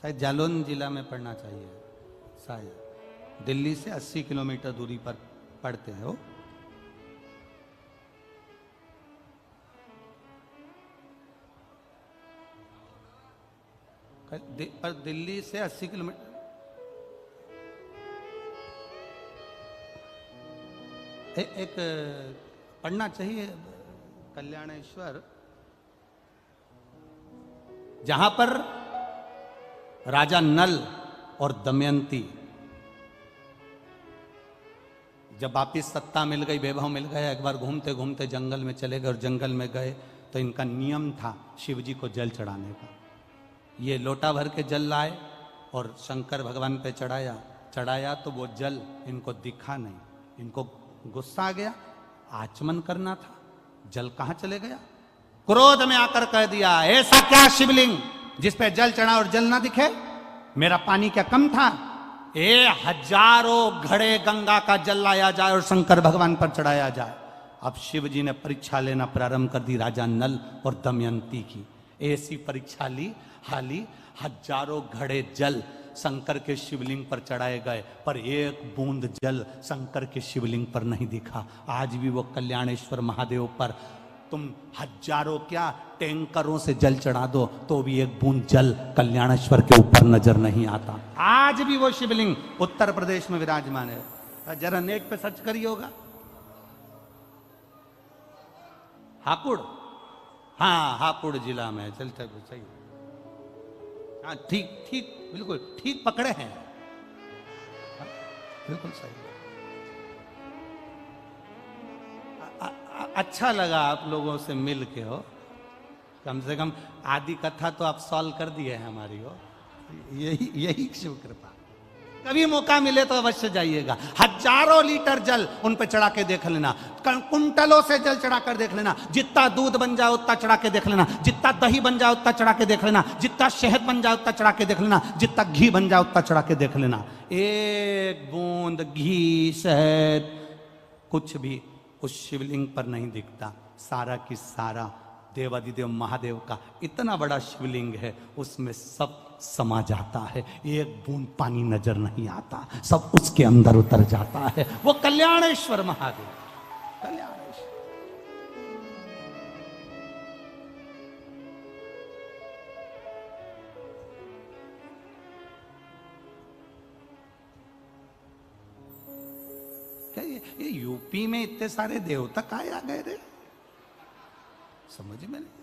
शायद जालौन जिला में पड़ना चाहिए, शायद दिल्ली से 80 किलोमीटर दूरी पर पड़ते हैं वो। पर दिल्ली से 80 किलोमीटर एक पढ़ना चाहिए, कल्याणेश्वर, जहां पर राजा नल और दमयंती जब वापिस सत्ता मिल गई, वैभव मिल गया, एक बार घूमते घूमते जंगल में चले गए और जंगल में गए तो इनका नियम था शिव जी को जल चढ़ाने का। ये लोटा भर के जल लाए और शंकर भगवान पे चढ़ाया तो वो जल इनको दिखा नहीं। इनको गुस्सा आ गया, आचमन करना था, जल कहां चले गया। क्रोध में आकर कह दिया, ऐसा क्या शिवलिंग जिस पे जल चढ़ा और जल ना दिखे? मेरा पानी क्या कम था? हजारों घड़े गंगा का जल लाया जाए और शंकर भगवान पर चढ़ाया जाए। अब शिव जी ने परीक्षा लेना प्रारंभ कर दी राजा नल और दमयंती की। ऐसी परीक्षा ली, हाली हजारों घड़े जल शंकर के शिवलिंग पर चढ़ाए गए, पर एक बूंद जल शंकर के शिवलिंग पर नहीं दिखा। आज भी वो कल्याणेश्वर महादेव पर तुम हजारों क्या टैंकरों से जल चढ़ा दो तो भी एक बूंद जल कल्याणेश्वर के ऊपर नजर नहीं आता। आज भी वो शिवलिंग उत्तर प्रदेश में विराजमान है। जरा नेट पे सर्च करिए होगा, हापुड़, हाँ हापुड़ जिला में चलते सही। हाँ ठीक बिल्कुल ठीक पकड़े हैं, बिल्कुल सही। अच्छा लगा आप लोगों से मिल के हो, कम से कम आदि कथा तो आप सॉल्व कर दिए हैं हमारी हो। यही शिव कृपा। कभी मौका मिले तो अवश्य जाइएगा। हजारों लीटर जल उन पे चढ़ा के देख लेना, कुंटलों से जल चढ़ा कर देख लेना। जितना दूध बन जाए उतना चढ़ा के देख लेना, जितना दही बन जाए उतना चढ़ा के देख लेना, जितना शहद बन जाए उतना चढ़ा के देख लेना, जितना घी बन जाए उतना चढ़ा के देख लेना। एक बूंद घी शहद कुछ भी उस शिवलिंग पर नहीं दिखता। सारा की सारा देवादिदेव महादेव का इतना बड़ा शिवलिंग है, उसमें सब समा जाता है। एक बूंद पानी नजर नहीं आता, सब उसके अंदर उतर जाता है। वो कल्याणेश्वर महादेव, कल्याणेश्वर। क्या ये यूपी में इतने सारे देवता कहाँ आ गए रे? समझ में नहीं।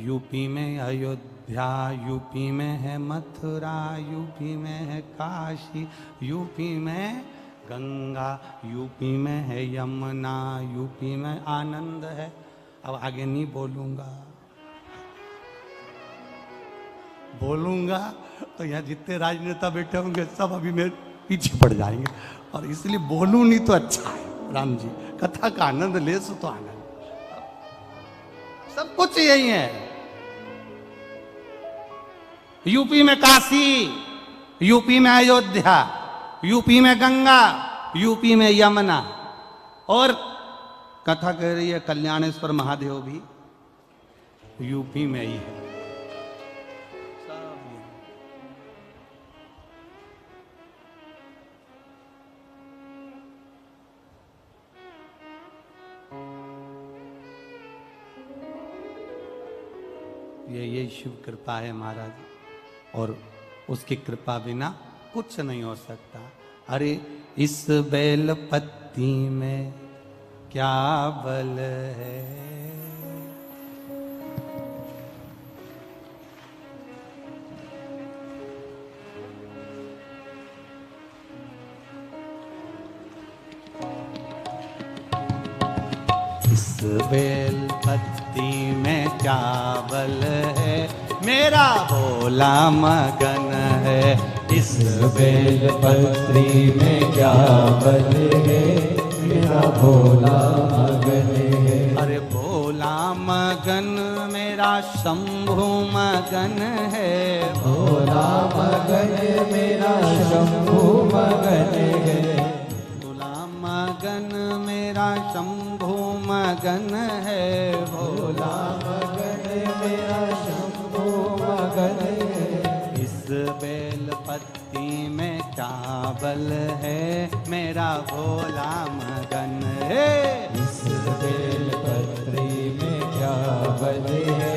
यूपी में अयोध्या, यूपी में है मथुरा, यूपी में है काशी, यूपी में गंगा, यूपी में है यमुना, यूपी में आनंद है। अब आगे नहीं बोलूंगा तो यहाँ जितने राजनेता बैठे होंगे सब अभी मेरे पीछे पड़ जाएंगे, और इसलिए बोलूं नहीं तो अच्छा है। राम जी कथा का आनंद ले सो तो आनंद, सब कुछ यही है। यूपी में काशी, यूपी में अयोध्या, यूपी में गंगा, यूपी में यमुना, और कथा कह रही है कल्याणेश्वर महादेव भी यूपी में ही है। ये शिव कृपा है महाराज, और उसकी कृपा बिना कुछ नहीं हो सकता। अरे इस बेल पत्ती में क्या बल है, इस बेल पत्ती में क्या बल है, मेरा भोला मगन है। इस बेल पत्री में क्या बल है, मेरा भोला मगन है। अरे भोला मगन मेरा शंभु मगन है, भोला मगन मेरा शंभु मगन है। भोला मगन मेरा शंभु मगन है, भोला मगन मेरा शंभु मगन है। इस बेल पत्ती में क्या बल है, मेरा भोला मगन है। इस बेल पत्री में क्या बल है,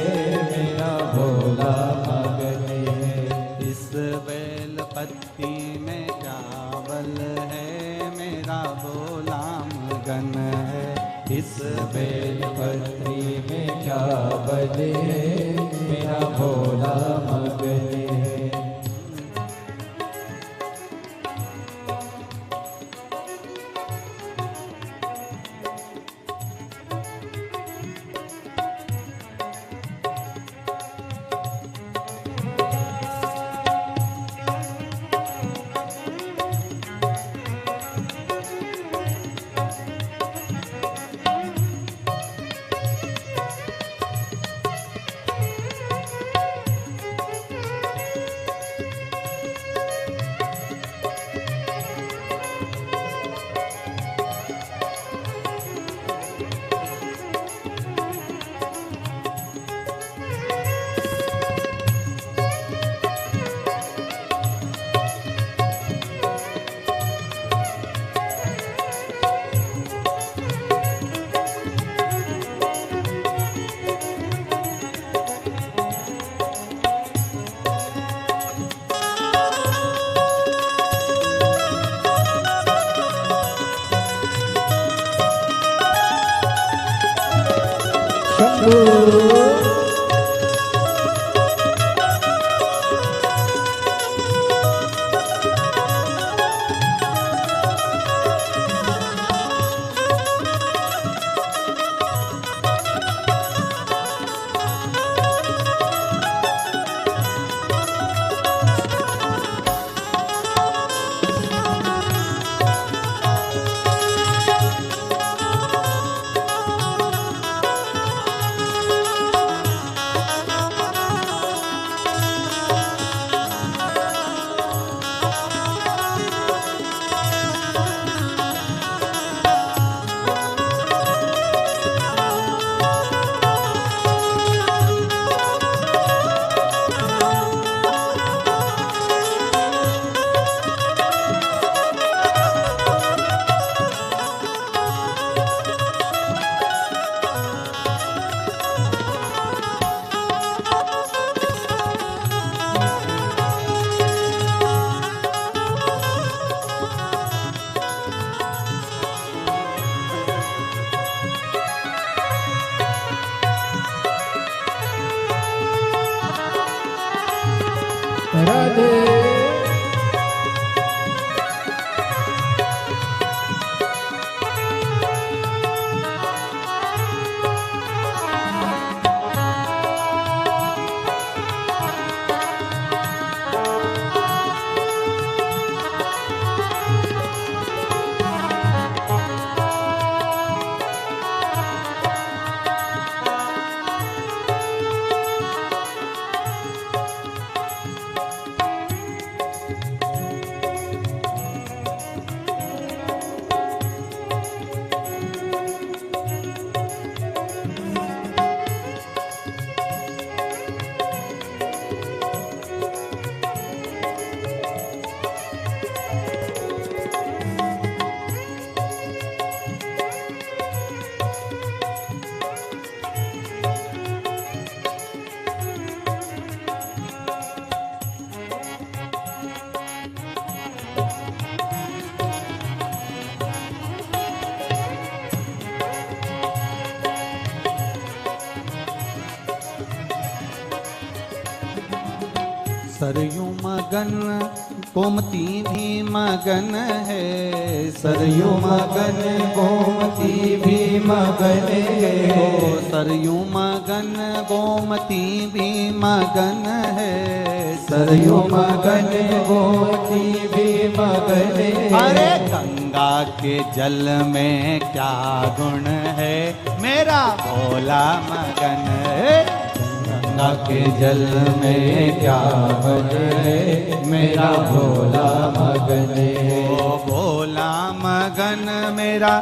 मेरा भोला मगन है। इस बेल पत्ती में क्या बल है, मेरा भोला मगन है। इस बेल पत्री में क्या बल है, मेरा भोला मगन है। राधे सरयू मगन गोमती भी मगन है, सरयू मगन गोमती भी मगन है। सरयू मगन गोमती भी मगन है, सरयू मगन गोमती भी मगन है। अरे गंगा के जल में क्या गुण है, मेरा भोला मगन है। गंगा के जल में क्या बने मेरा भोला मगन है। ओ भोला मगन मेरा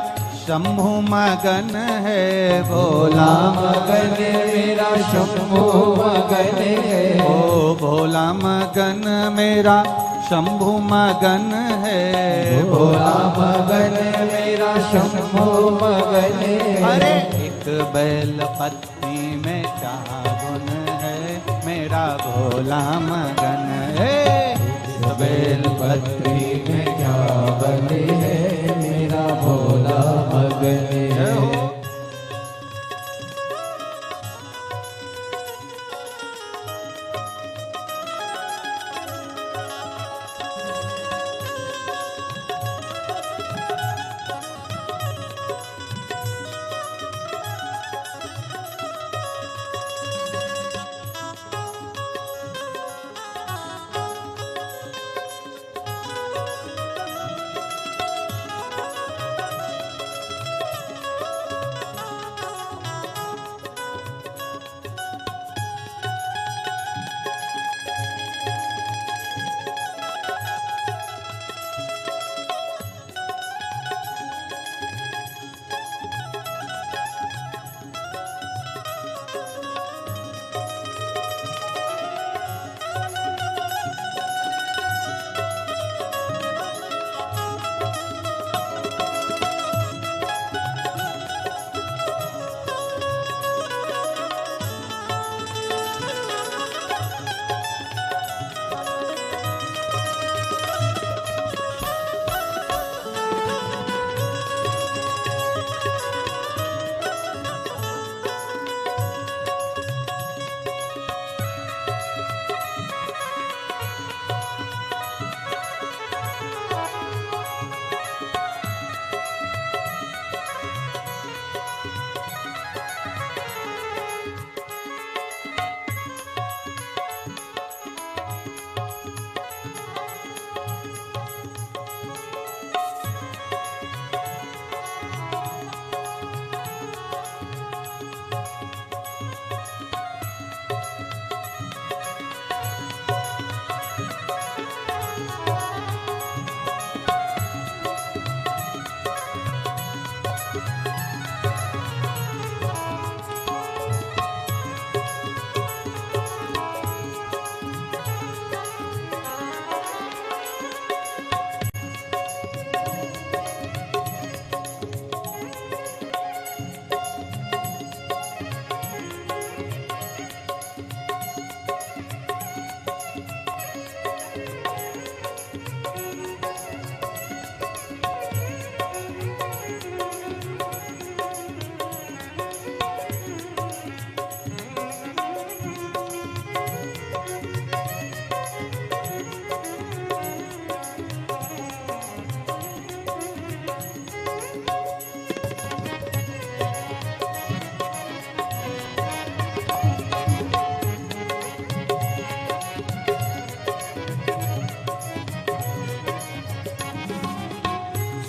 शंभु मगन है। भोला मगन मेरा शंभु मगन है। ओ भोला मगन मेरा शंभु मगन है। भोला मगन मेरा शंभु मगन है। अरे एक बैल पत्नी में क्या गुण है मेरा भोला मगन है। इस बेल पत्री में क्या बने है मेरा भोला मगन है।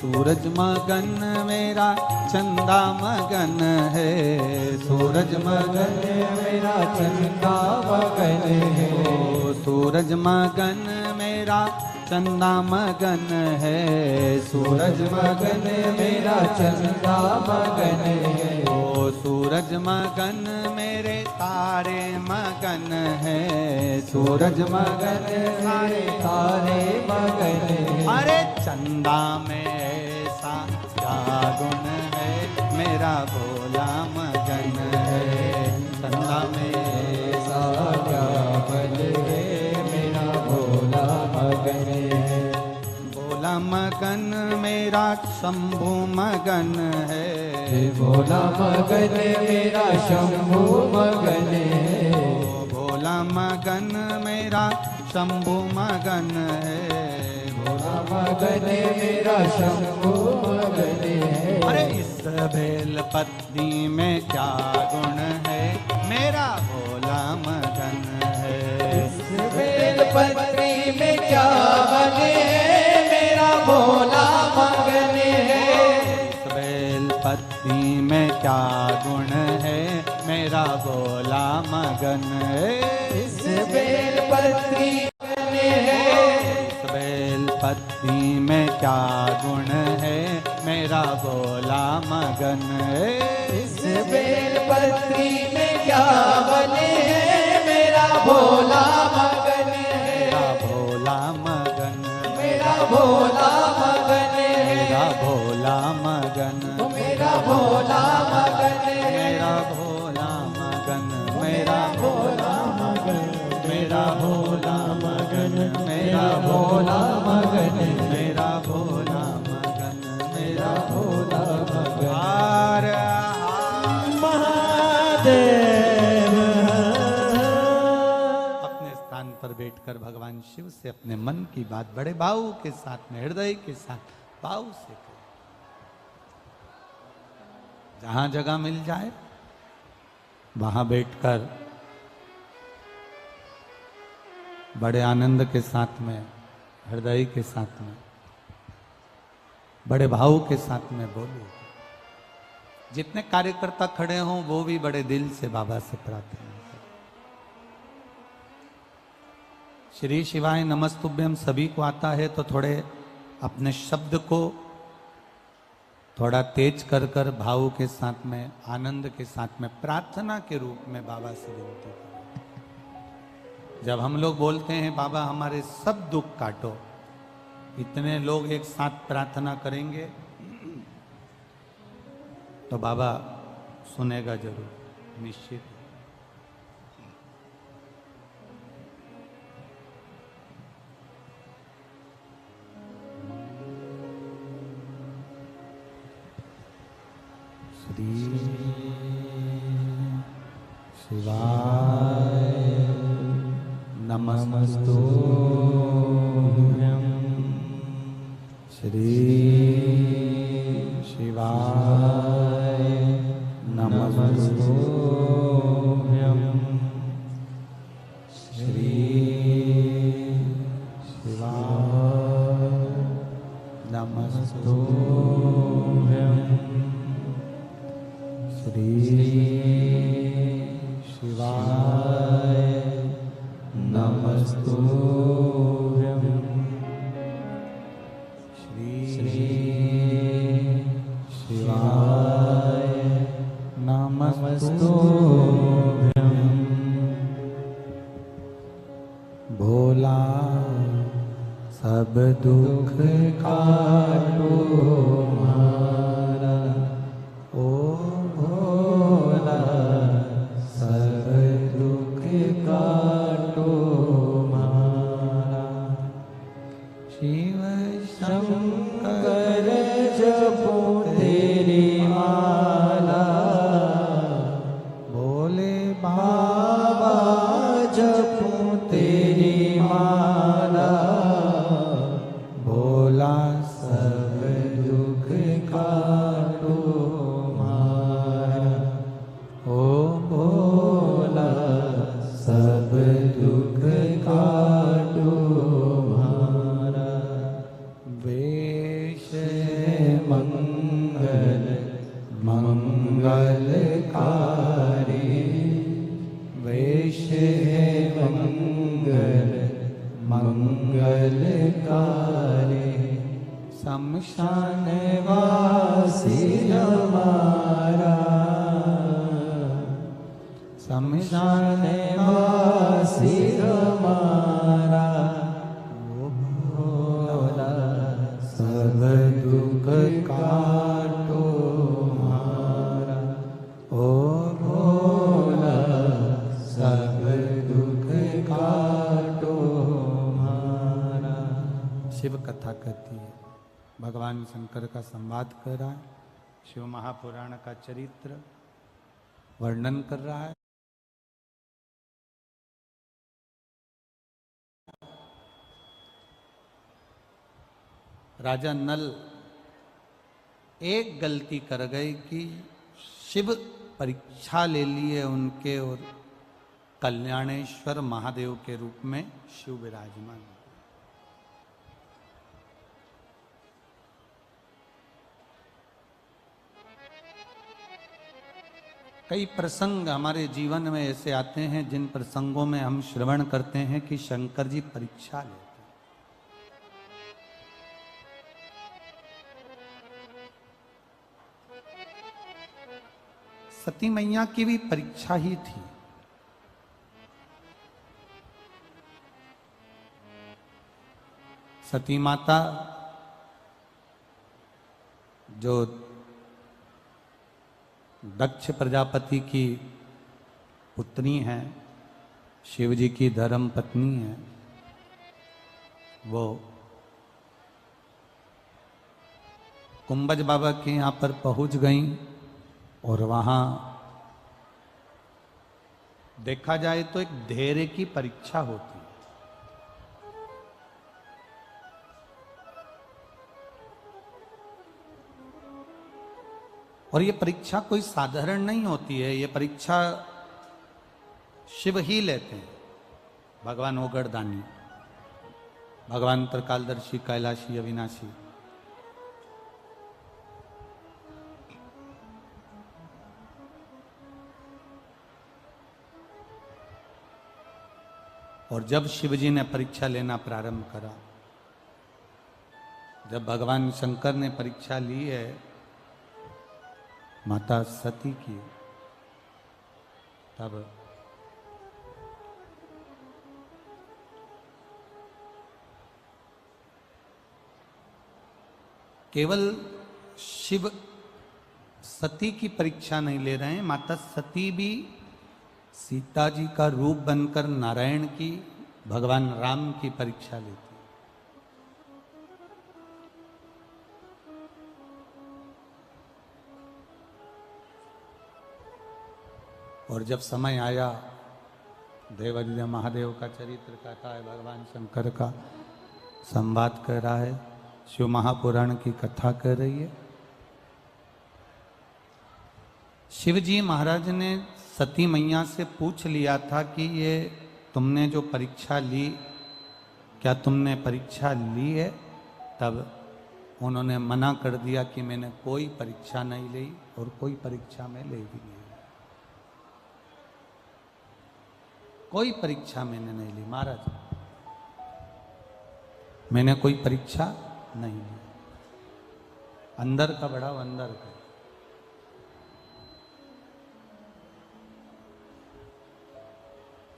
सूरज मगन मेरा चंदा मगन है। सूरज मगन मेरा चंदा मगन है। ओ सूरज मगन मेरा चंदा मगन है। सूरज मगन मेरा चंदा मगन है। ओ सूरज मगन मेरे तारे मगन है। सूरज मगन सारे तारे मगन है। अरे चंदा में ऐसा क्या गुण है मेरा भोला मगन है। चंदा में ऐसा क्या बल है मेरा भोला मगन है। भोला मगन मेरा शंभु मगन है। भोला मगन मेरा शंभु मगन है। भोला मगन मेरा शंभु मगन है। भोला मगन मेरा शंभु मगन है। अरे इस बेल पत्नी में क्या गुण है मेरा भोला मगन है। इस बेल पत्री में क्या बने मेरा भोला मगन है। इस बेल पत्नी में क्या गुण है मेरा भोला मगन है। इस बेलपत्री इस बेलपत्री में क्या गुण है, मेरा भोला मगन है। इस बेलपत्री में क्या बल है, मेरा भोला मगन है। मेरा भोला मगन, मेरा भोला मगन है। मेरा भोला मगन, मेरा भोला मगन है। मेरा भोला मगन, मेरा भोला मगन, मेरा भोला मगन, मेरा भोला मगन, मेरा भोला मगन, मेरा भोला मगन। हर हर महादेव। अपने स्थान पर बैठकर भगवान शिव से अपने मन की बात बड़े भाव के साथ में, हृदय के साथ भाव से करें। जहां जगह मिल जाए वहां बैठकर बड़े आनंद के साथ में, हृदय के साथ में, बड़े भाव के साथ में बोलो। जितने कार्यकर्ता खड़े हों वो भी बड़े दिल से बाबा से प्रार्थना करें। श्री शिवाय नमस्तुभ्यम सभी को आता है तो थोड़े अपने शब्द को थोड़ा तेज कर कर भाव के साथ में, आनंद के साथ में, प्रार्थना के रूप में बाबा से विनती करें। जब हम लोग बोलते हैं बाबा हमारे सब दुख काटो, इतने लोग एक साथ प्रार्थना करेंगे तो बाबा सुनेगा जरूर, निश्चित। श्री शिवाय नमस्तुभ्यं। श्री शिवाय नमस्तुभ्यं। श्री शिवाय नमस्तुभ्यं। श्री शिवाय नमस्तुभ्यं। श्री शिवाय नमस्तुभ्यं। भोला सब दुख काटो मारा, ओ भोला सब दुख काटो मारा। शिव शंकर जपो तेरी माला, भोले बाबा जपो तेरी माला। भोला सब दुख काटो मारा, ओ भोला सब दुख काटो मारा। वेश मंगल मंगलकारी, वेश मंगल मंगलकारी। शमशान वासी हमारा, शमशान वासी हमारा। ओ भोला सब दुख काटो मारा, ओ भोला सब दुख काटो मारा। शिव कथा कहती है, भगवान शंकर का संवाद कर रहा है, शिव महापुराण का चरित्र वर्णन कर रहा है। राजा नल एक गलती कर गए कि शिव परीक्षा ले लिए उनके, और कल्याणेश्वर महादेव के रूप में शिव विराजमान। कई प्रसंग हमारे जीवन में ऐसे आते हैं जिन प्रसंगों में हम श्रवण करते हैं कि शंकर जी परीक्षा लेते हैं। सती मैया की भी परीक्षा ही थी। सती माता जो दक्ष प्रजापति की पुत्री हैं, शिव जी की धर्म पत्नी है, वो कुंभज बाबा के यहाँ पर पहुंच गई और वहां देखा जाए तो एक धैर्य की परीक्षा होती है। और ये परीक्षा कोई साधारण नहीं होती है, ये परीक्षा शिव ही लेते हैं। भगवान ओगड़दानी, भगवान त्रिकालदर्शी, कैलाशी, अविनाशी। और जब शिव जी ने परीक्षा लेना प्रारंभ करा, जब भगवान शंकर ने परीक्षा ली है माता सती की, तब केवल शिव सती की परीक्षा नहीं ले रहे हैं, माता सती भी सीता जी का रूप बनकर नारायण की, भगवान राम की परीक्षा लेती। और जब समय आया, देवादिदेव महादेव का चरित्र कथा है, भगवान शंकर का संवाद कर रहा है, शिव महापुराण की कथा कर रही है। शिव जी महाराज ने सती मैया से पूछ लिया था कि ये तुमने जो परीक्षा ली, क्या तुमने परीक्षा ली है? तब उन्होंने मना कर दिया कि मैंने कोई परीक्षा नहीं ली और कोई परीक्षा में ले भी नहीं, कोई परीक्षा मैंने नहीं ली महाराज, मैंने कोई परीक्षा नहीं ली। अंदर का बढ़ाओ, अंदर का।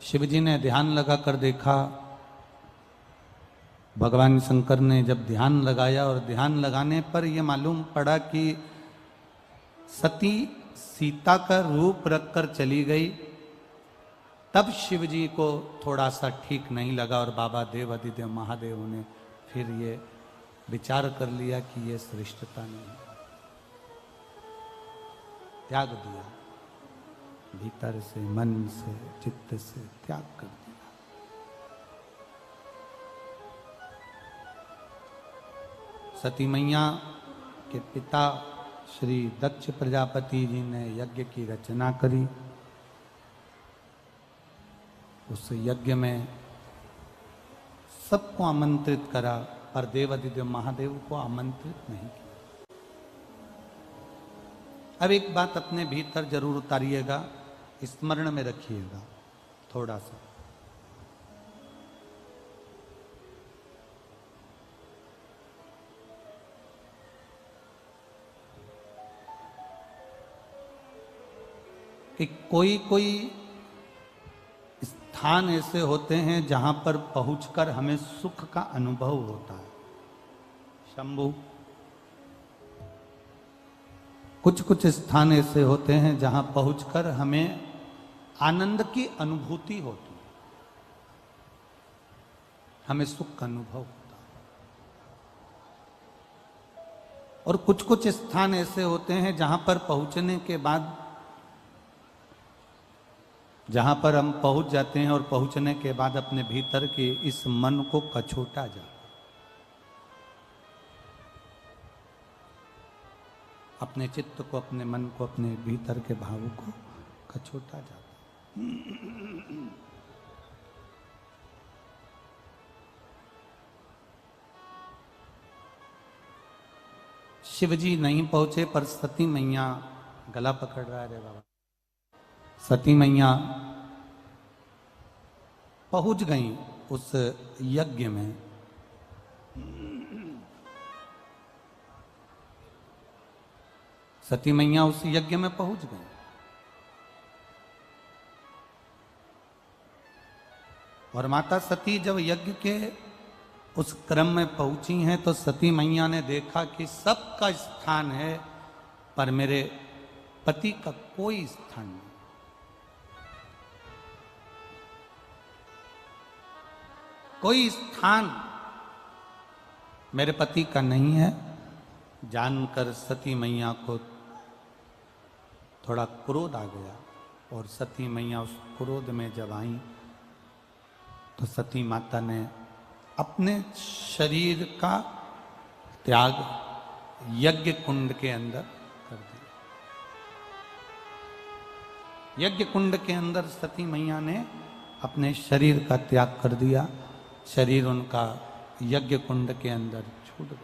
शिव जी ने ध्यान लगाकर देखा, भगवान शंकर ने जब ध्यान लगाया और ध्यान लगाने पर यह मालूम पड़ा कि सती सीता का रूप रखकर चली गई। तब शिव जी को थोड़ा सा ठीक नहीं लगा और बाबा देवादिदेव महादेव ने फिर ये विचार कर लिया कि ये श्रेष्ठता नहीं, त्याग दिया, भीतर से, मन से, चित्त से त्याग कर दिया। सती मैया के पिता श्री दक्ष प्रजापति जी ने यज्ञ की रचना करी। उस यज्ञ में सबको आमंत्रित करा, पर देवादिदेव महादेव को आमंत्रित नहीं किया। अब एक बात अपने भीतर जरूर उतारिएगा, स्मरण में रखिएगा थोड़ा सा। कि कोई कोई स्थान ऐसे होते हैं जहां पर पहुंचकर हमें सुख का अनुभव होता है। शंभु, कुछ कुछ स्थान ऐसे होते हैं जहां पहुंचकर हमें आनंद की अनुभूति होती है, हमें सुख का अनुभव होता है। और कुछ कुछ स्थान ऐसे होते हैं जहां पर पहुंचने के बाद, जहां पर हम पहुंच जाते हैं और पहुंचने के बाद अपने भीतर के इस मन को कछोटा जाता, अपने चित्त को, अपने मन को, अपने भीतर के भावों को कछोटा जाता। शिव जी नहीं पहुंचे पर सती मैया गला पकड़ रहा है, रे बाबा सती मैया पहुंच गई उस यज्ञ में। सती मैया उस यज्ञ में पहुंच गई और माता सती जब यज्ञ के उस क्रम में पहुंची हैं तो सती मैया ने देखा कि सबका स्थान है पर मेरे पति का कोई स्थान नहीं। कोई स्थान मेरे पति का नहीं है। जानकर सती मैया को थोड़ा क्रोध आ गया और सती मैया उस क्रोध में जब आई तो सती माता ने अपने शरीर का त्याग यज्ञ कुंड के अंदर कर दिया। यज्ञ कुंड के अंदर सती मैया ने अपने शरीर का त्याग कर दिया। शरीर उनका यज्ञ कुंड के अंदर छूट गया।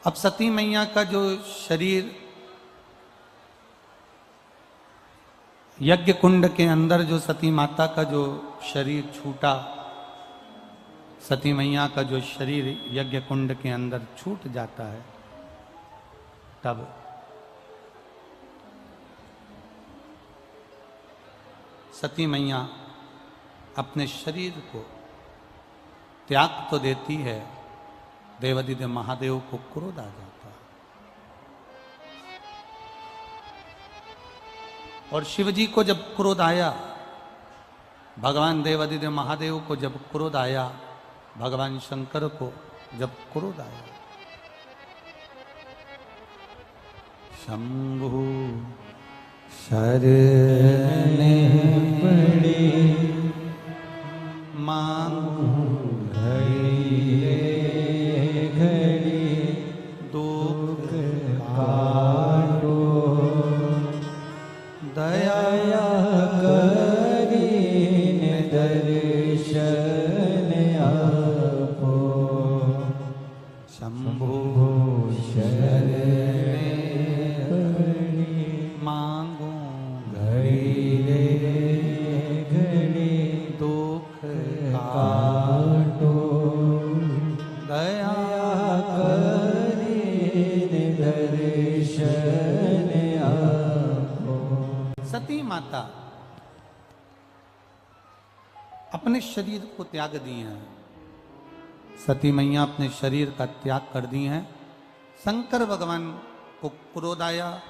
अब सती मैया का जो शरीर यज्ञ कुंड के अंदर, जो सती माता का जो शरीर छूटा, सती मैया का जो शरीर यज्ञ कुंड के अंदर छूट जाता है, तब सती मैया अपने शरीर को त्याग तो देती है, देवादिदेव महादेव को क्रोध आ जाता है और शिवजी को जब क्रोध आया, भगवान देवादिदेव महादेव को जब क्रोध आया, भगवान शंकर को जब क्रोध आया, शंभु शरणे पड़ी मांगू घड़ी घड़ी दुख काटो दया करीन दर्शन आपो शंभु शरणे मांगू घड़ी घड़ी दुख काटो दया करीन दर्शन आपो। सती माता अपने शरीर को त्याग दी हैं। सती मैया अपने शरीर का त्याग कर दी हैं। शंकर भगवान को क्रोध आया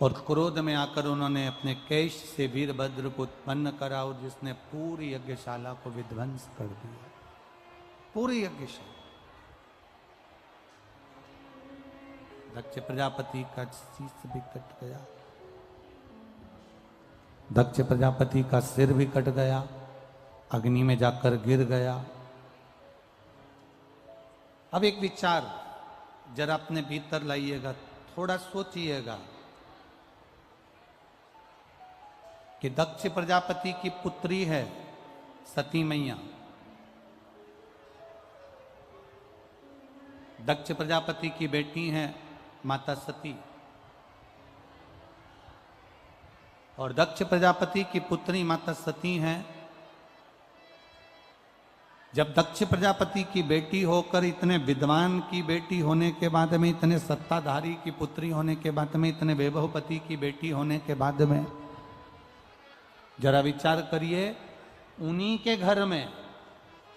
और क्रोध में आकर उन्होंने अपने केश से वीरभद्र को उत्पन्न करा और जिसने पूरी यज्ञशाला को विध्वंस कर दिया। पूरी यज्ञशाला। दक्ष प्रजापति का शीश भी कट गया, दक्ष प्रजापति का सिर भी कट गया, अग्नि में जाकर गिर गया। अब एक विचार जरा अपने भीतर लाइएगा, थोड़ा सोचिएगा कि दक्ष प्रजापति की पुत्री है सती मैया। दक्ष प्रजापति की बेटी है माता सती और दक्ष प्रजापति की पुत्री माता सती हैं। जब दक्ष प्रजापति की बेटी होकर, इतने विद्वान की बेटी होने के बाद में, इतने सत्ताधारी की पुत्री होने के बाद में, इतने वैभवपति की बेटी होने के बाद में, जरा विचार करिए, उन्हीं के घर में,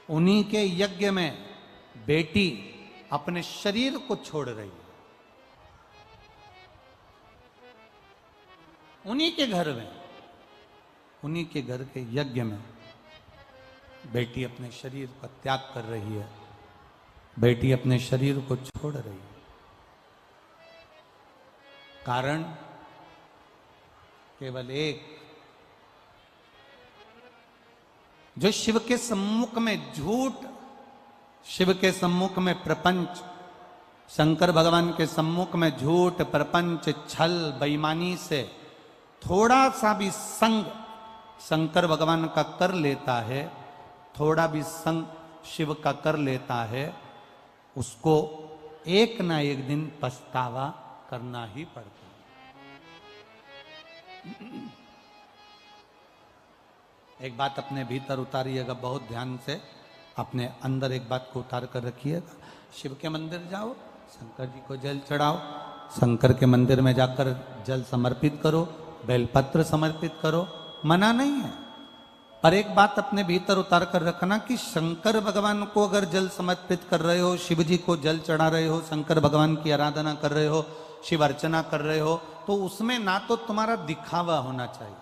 उन्हीं के यज्ञ में बेटी अपने शरीर को छोड़ रही है। उन्हीं के घर में, उन्हीं के घर के यज्ञ में बेटी अपने शरीर का त्याग कर रही है। बेटी अपने शरीर को छोड़ रही है। कारण केवल एक, जो शिव के सम्मुख में झूठ, शिव के सम्मुख में प्रपंच, शंकर भगवान के सम्मुख में झूठ, प्रपंच, छल, बेईमानी से थोड़ा सा भी संग शंकर भगवान का कर लेता है, थोड़ा भी संग शिव का कर लेता है, उसको एक ना एक दिन पछतावा करना ही पड़ता है। एक बात अपने भीतर उतारिएगा, बहुत ध्यान से अपने अंदर एक बात को उतार कर रखिएगा। शिव के मंदिर जाओ, शंकर जी को जल चढ़ाओ, शंकर के मंदिर में जाकर जल समर्पित करो, बेलपत्र समर्पित करो, मना नहीं है। पर एक बात अपने भीतर उतार कर रखना कि शंकर भगवान को अगर जल समर्पित कर रहे हो, शिव जी को जल चढ़ा रहे हो, शंकर भगवान की आराधना कर रहे हो, शिव अर्चना कर रहे हो, तो उसमें ना तो तुम्हारा दिखावा होना चाहिए,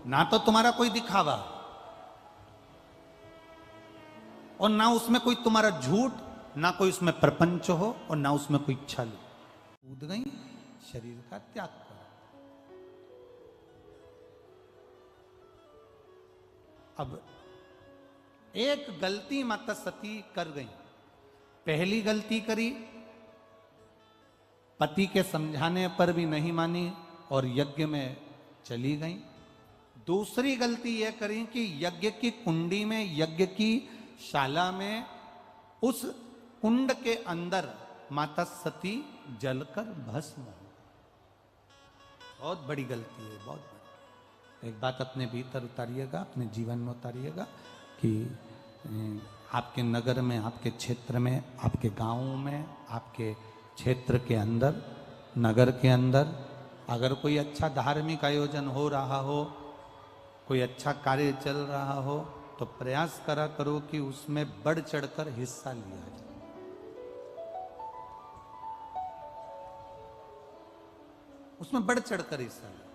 ना तो तुम्हारा कोई दिखावा, और ना उसमें कोई तुम्हारा झूठ, ना कोई उसमें प्रपंच हो, और ना उसमें कोई छल। कूद गई, शरीर का त्याग करो। अब एक गलती माता सती कर गई। पहली गलती करी, पति के समझाने पर भी नहीं मानी और यज्ञ में चली गई। दूसरी गलती यह करी कि यज्ञ की कुंडी में, यज्ञ की शाला में, उस कुंड के अंदर माता सती जलकर भस्म हो। बहुत बड़ी गलती है, बहुत बड़ी। एक बात अपने भीतर उतारिएगा, अपने जीवन में उतारिएगा कि आपके नगर में, आपके क्षेत्र में, आपके गांव में, आपके क्षेत्र के अंदर, नगर के अंदर अगर कोई अच्छा धार्मिक आयोजन हो रहा हो, कोई अच्छा कार्य चल रहा हो, तो प्रयास करा करो कि उसमें बढ़ चढ़कर हिस्सा लिया जाए। उसमें बढ़ चढ़कर हिस्सा लिया।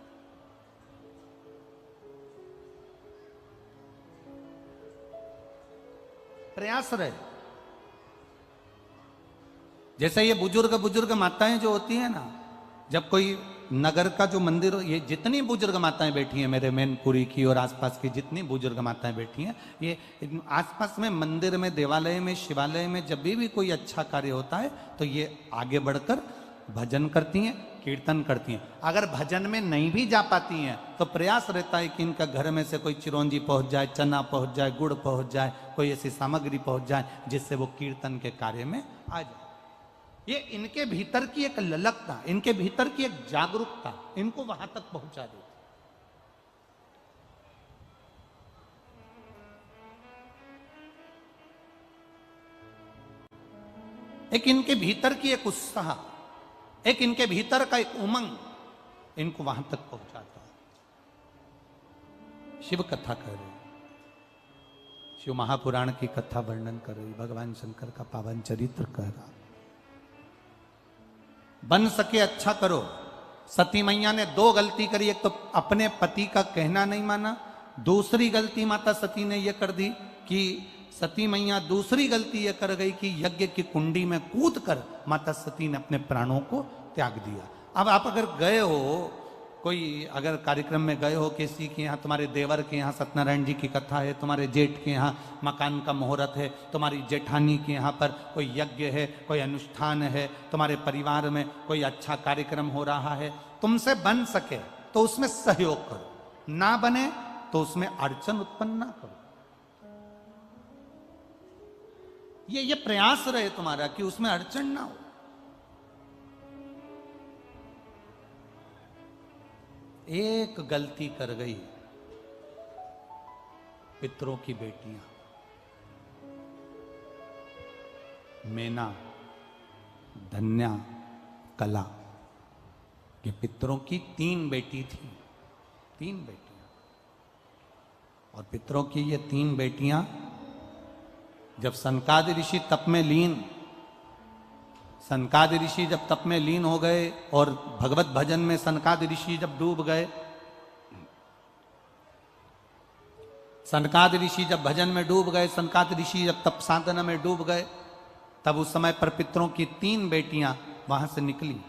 प्रयास रहे। जैसे ये बुजुर्ग माताएं जो होती है ना, जब कोई नगर का जो मंदिर, ये जितनी बुजुर्ग माताएं बैठी हैं, मेरे मैनपुरी की और आसपास की जितनी बुजुर्ग माताएं बैठी हैं, ये आसपास में मंदिर में, देवालय में, शिवालय में जब भी कोई अच्छा कार्य होता है तो ये आगे बढ़कर भजन करती हैं, कीर्तन करती हैं। अगर भजन में नहीं भी जा पाती हैं तो प्रयास रहता है कि इनका घर में से कोई चिरौंजी पहुंच जाए, चना पहुंच जाए, गुड़ पहुंच जाए, कोई ऐसी सामग्री पहुंच जाए जिससे वो कीर्तन के कार्य में आ जाए। ये इनके भीतर की एक ललकता, इनके भीतर की एक जागरूकता इनको वहां तक पहुंचा देती। एक इनके भीतर की एक उत्साह, एक इनके भीतर का एक उमंग इनको वहां तक पहुंचाता है। शिव कथा कर रही, शिव महापुराण की कथा वर्णन कर रही, भगवान शंकर का पावन चरित्र कह रहा। बन सके अच्छा करो। सती मैया ने दो गलती करी, एक तो अपने पति का कहना नहीं माना, दूसरी गलती माता सती ने यह कर दी कि सती मैया दूसरी गलती यह कर गई कि यज्ञ की कुंडी में कूद कर माता सती ने अपने प्राणों को त्याग दिया। अब आप अगर गए हो, कोई अगर कार्यक्रम में गए हो किसी के यहाँ, तुम्हारे देवर के यहाँ सत्यनारायण जी की कथा है, तुम्हारे जेठ के यहाँ मकान का मुहूर्त है, तुम्हारी जेठानी के यहाँ पर कोई यज्ञ है, कोई अनुष्ठान है, तुम्हारे परिवार में कोई अच्छा कार्यक्रम हो रहा है, तुमसे बन सके तो उसमें सहयोग करो, ना बने तो उसमें अड़चन उत्पन्न ना करो। ये प्रयास रहे तुम्हारा कि उसमें अड़चन ना हो। एक गलती कर गई पितरों की बेटियां, मेना, धन्या, कला, ये पितरों की 3 बेटी थी, 3 बेटियां। और पितरों की ये 3 बेटियां जब सनकादि ऋषि तप में लीन, सनकादि ऋषि जब तप में लीन हो गए और भगवत भजन में सनकादि ऋषि जब डूब गए, सनकादि ऋषि जब भजन में डूब गए, सनकादि ऋषि जब तप साधना में डूब गए, तब उस समय पर पितरों की 3 बेटियां वहां से निकली,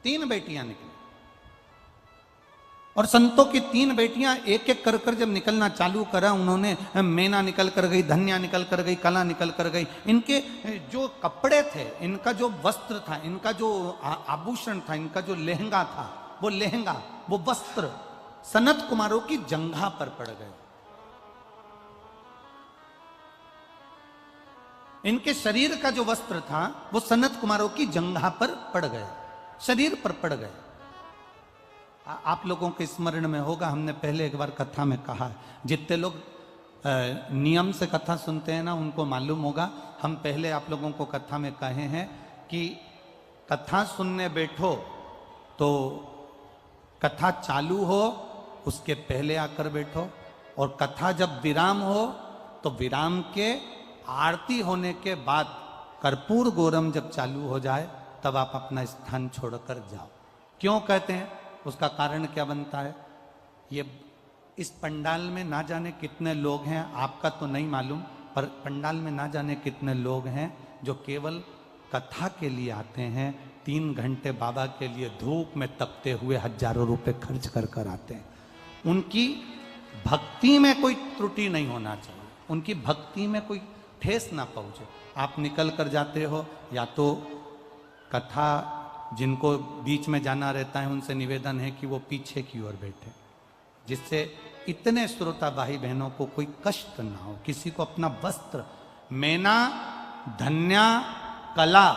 3 बेटियां निकली। और संतों की 3 बेटियां एक एक कर कर जब निकलना चालू करा, उन्होंने मेना निकल कर गई, धन्या निकल कर गई, कला निकल कर गई। इनके जो कपड़े थे, इनका जो वस्त्र था, इनका जो आभूषण था, इनका जो लहंगा था, वो लहंगा, वो वस्त्र सनत कुमारों की जंघा पर पड़ गए। इनके शरीर का जो वस्त्र था वो सनत कुमारों की जंघा पर पड़ गया, शरीर पर पड़ गया। आप लोगों के स्मरण में होगा, हमने पहले एक बार कथा में कहा, जितने लोग नियम से कथा सुनते हैं ना उनको मालूम होगा। हम पहले आप लोगों को कथा में कहे हैं कि कथा सुनने बैठो तो कथा चालू हो उसके पहले आकर बैठो, और कथा जब विराम हो तो विराम के आरती होने के बाद कर्पूर गौरम जब चालू हो जाए तब आप अपना स्थान छोड़कर जाओ। क्यों कहते हैं, उसका कारण क्या बनता है? ये इस पंडाल में ना जाने कितने लोग हैं, आपका तो नहीं मालूम, पर पंडाल में ना जाने कितने लोग हैं जो केवल कथा के लिए आते हैं। 3 घंटे बाबा के लिए धूप में तपते हुए हजारों रुपए खर्च कर कर आते हैं। उनकी भक्ति में कोई त्रुटि नहीं होना चाहिए, उनकी भक्ति में कोई ठेस ना पहुंचे। आप निकल कर जाते हो, या तो कथा जिनको बीच में जाना रहता है उनसे निवेदन है कि वो पीछे की ओर बैठे, जिससे इतने श्रोता भाई बहनों को कोई कष्ट ना हो। किसी को अपना वस्त्र, मैना धन्या कला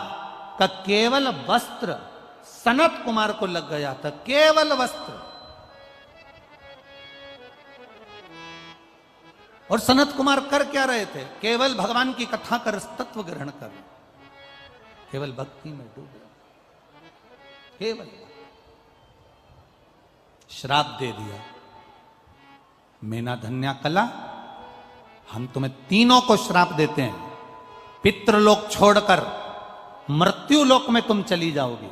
का केवल वस्त्र सनत कुमार को लग गया था, केवल वस्त्र। और सनत कुमार कर क्या रहे थे? केवल भगवान की कथा कर तत्व ग्रहण कर, केवल भक्ति में डूबे, केवल श्राप दे दिया, मैना धन्या कला, हम तुम्हें तीनों को श्राप देते हैं, पितृलोक छोड़कर मृत्यु लोक में तुम चली जाओगी।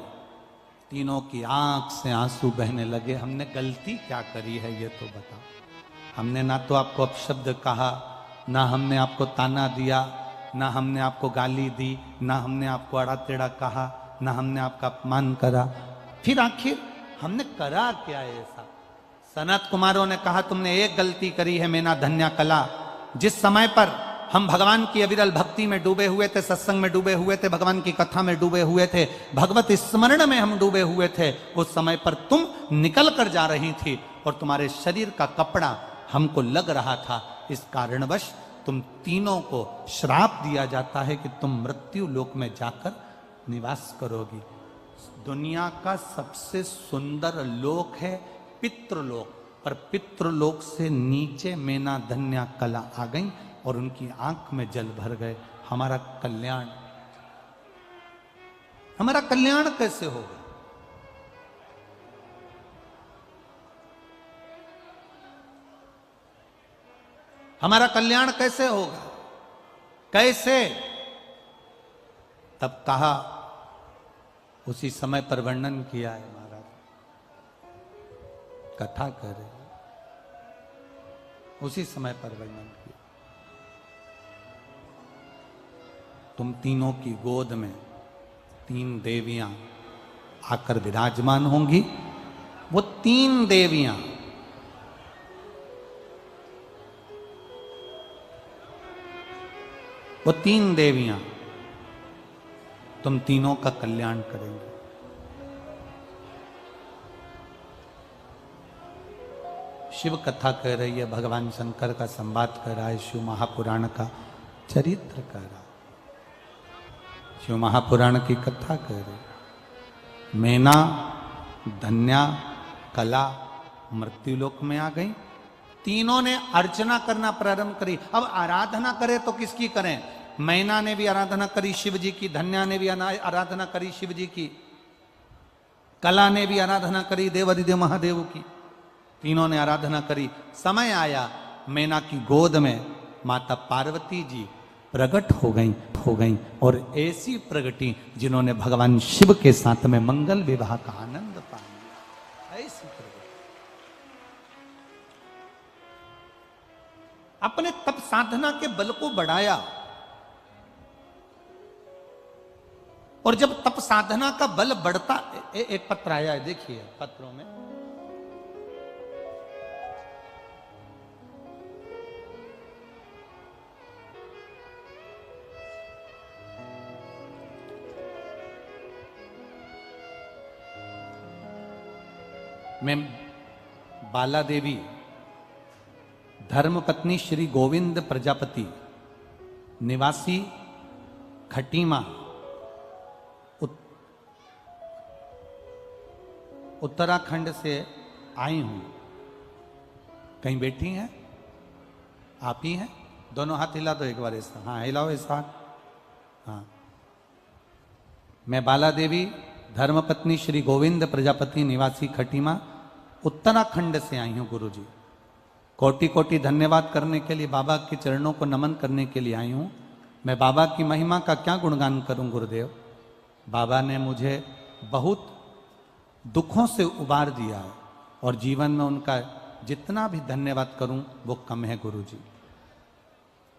तीनों की आंख से आंसू बहने लगे। हमने गलती क्या करी है ये तो बताओ। हमने ना तो आपको अपशब्द कहा, ना हमने आपको ताना दिया, ना हमने आपको गाली दी, ना हमने आपको अड़ा टेढ़ा कहा, ना हमने आपका अपमान करा, फिर आखिर हमने करा क्या ऐसा? सनत कुमारों ने कहा तुमने एक गलती करी है मैना धन्या कला। जिस समय पर हम भगवान की अविरल भक्ति में डूबे हुए थे, सत्संग में डूबे हुए थे, भगवान की कथा में डूबे हुए थे, भगवत स्मरण में हम डूबे हुए थे, उस समय पर तुम निकल कर जा रही थी और तुम्हारे शरीर का कपड़ा हमको लग रहा था। इस कारणवश तुम तीनों को श्राप दिया जाता है कि तुम मृत्यु लोक में जाकर निवास करोगी। दुनिया का सबसे सुंदर लोक है पितृलोक, पर पितृलोक से नीचे मैना धन्या कला आ गई और उनकी आंख में जल भर गए। हमारा कल्याण, हमारा कल्याण कैसे होगा? हमारा कल्याण कैसे होगा? कैसे? तब कहा, उसी समय पर वर्णन किया है महाराज, कथा करे उसी समय पर वर्णन किया। तुम तीनों की गोद में 3 देवियां आकर विराजमान होंगी। वो 3 देवियां तुम तीनों का कल्याण करेंगे। शिव कथा कह रही है, भगवान शंकर का संवाद कर रहा है, शिव महापुराण का चरित्र कर रहा है, शिव महापुराण की कथा कह रही। मैना धन्या कला मृत्युलोक में आ गई। तीनों ने अर्चना करना प्रारंभ करी। अब आराधना करे तो किसकी करें? मैना ने भी आराधना करी शिव जी की, धन्या ने भी आराधना करी शिव जी की, कला ने भी आराधना करी देवाधिदेव महादेव की। तीनों ने आराधना करी। समय आया, मैना की गोद में माता पार्वती जी प्रकट हो गई और ऐसी प्रगति जिन्होंने भगवान शिव के साथ में मंगल विवाह का आनंद पा लिया। ऐसी प्रगति अपने तप साधना के बल को बढ़ाया, और जब तप साधना का बल बढ़ता, एक पत्र आया है, देखिए पत्रों में, मैं बाला देवी धर्मपत्नी श्री गोविंद प्रजापति निवासी खटीमा उत्तराखंड से आई हूं। कहीं बैठी हैं? आप ही हैं? दोनों हाथ हिला दो एक बार ऐसा। हाँ हिलाओ ऐसा। हाँ, मैं बाला देवी धर्मपत्नी श्री गोविंद प्रजापति निवासी खटीमा उत्तराखंड से आई हूं गुरुजी। कोटि कोटि धन्यवाद करने के लिए, बाबा के चरणों को नमन करने के लिए आई हूं। मैं बाबा की महिमा का क्या गुणगान करूं गुरुदेव। बाबा ने मुझे बहुत दुखों से उबार दिया है और जीवन में उनका जितना भी धन्यवाद करूं वो कम है गुरुजी।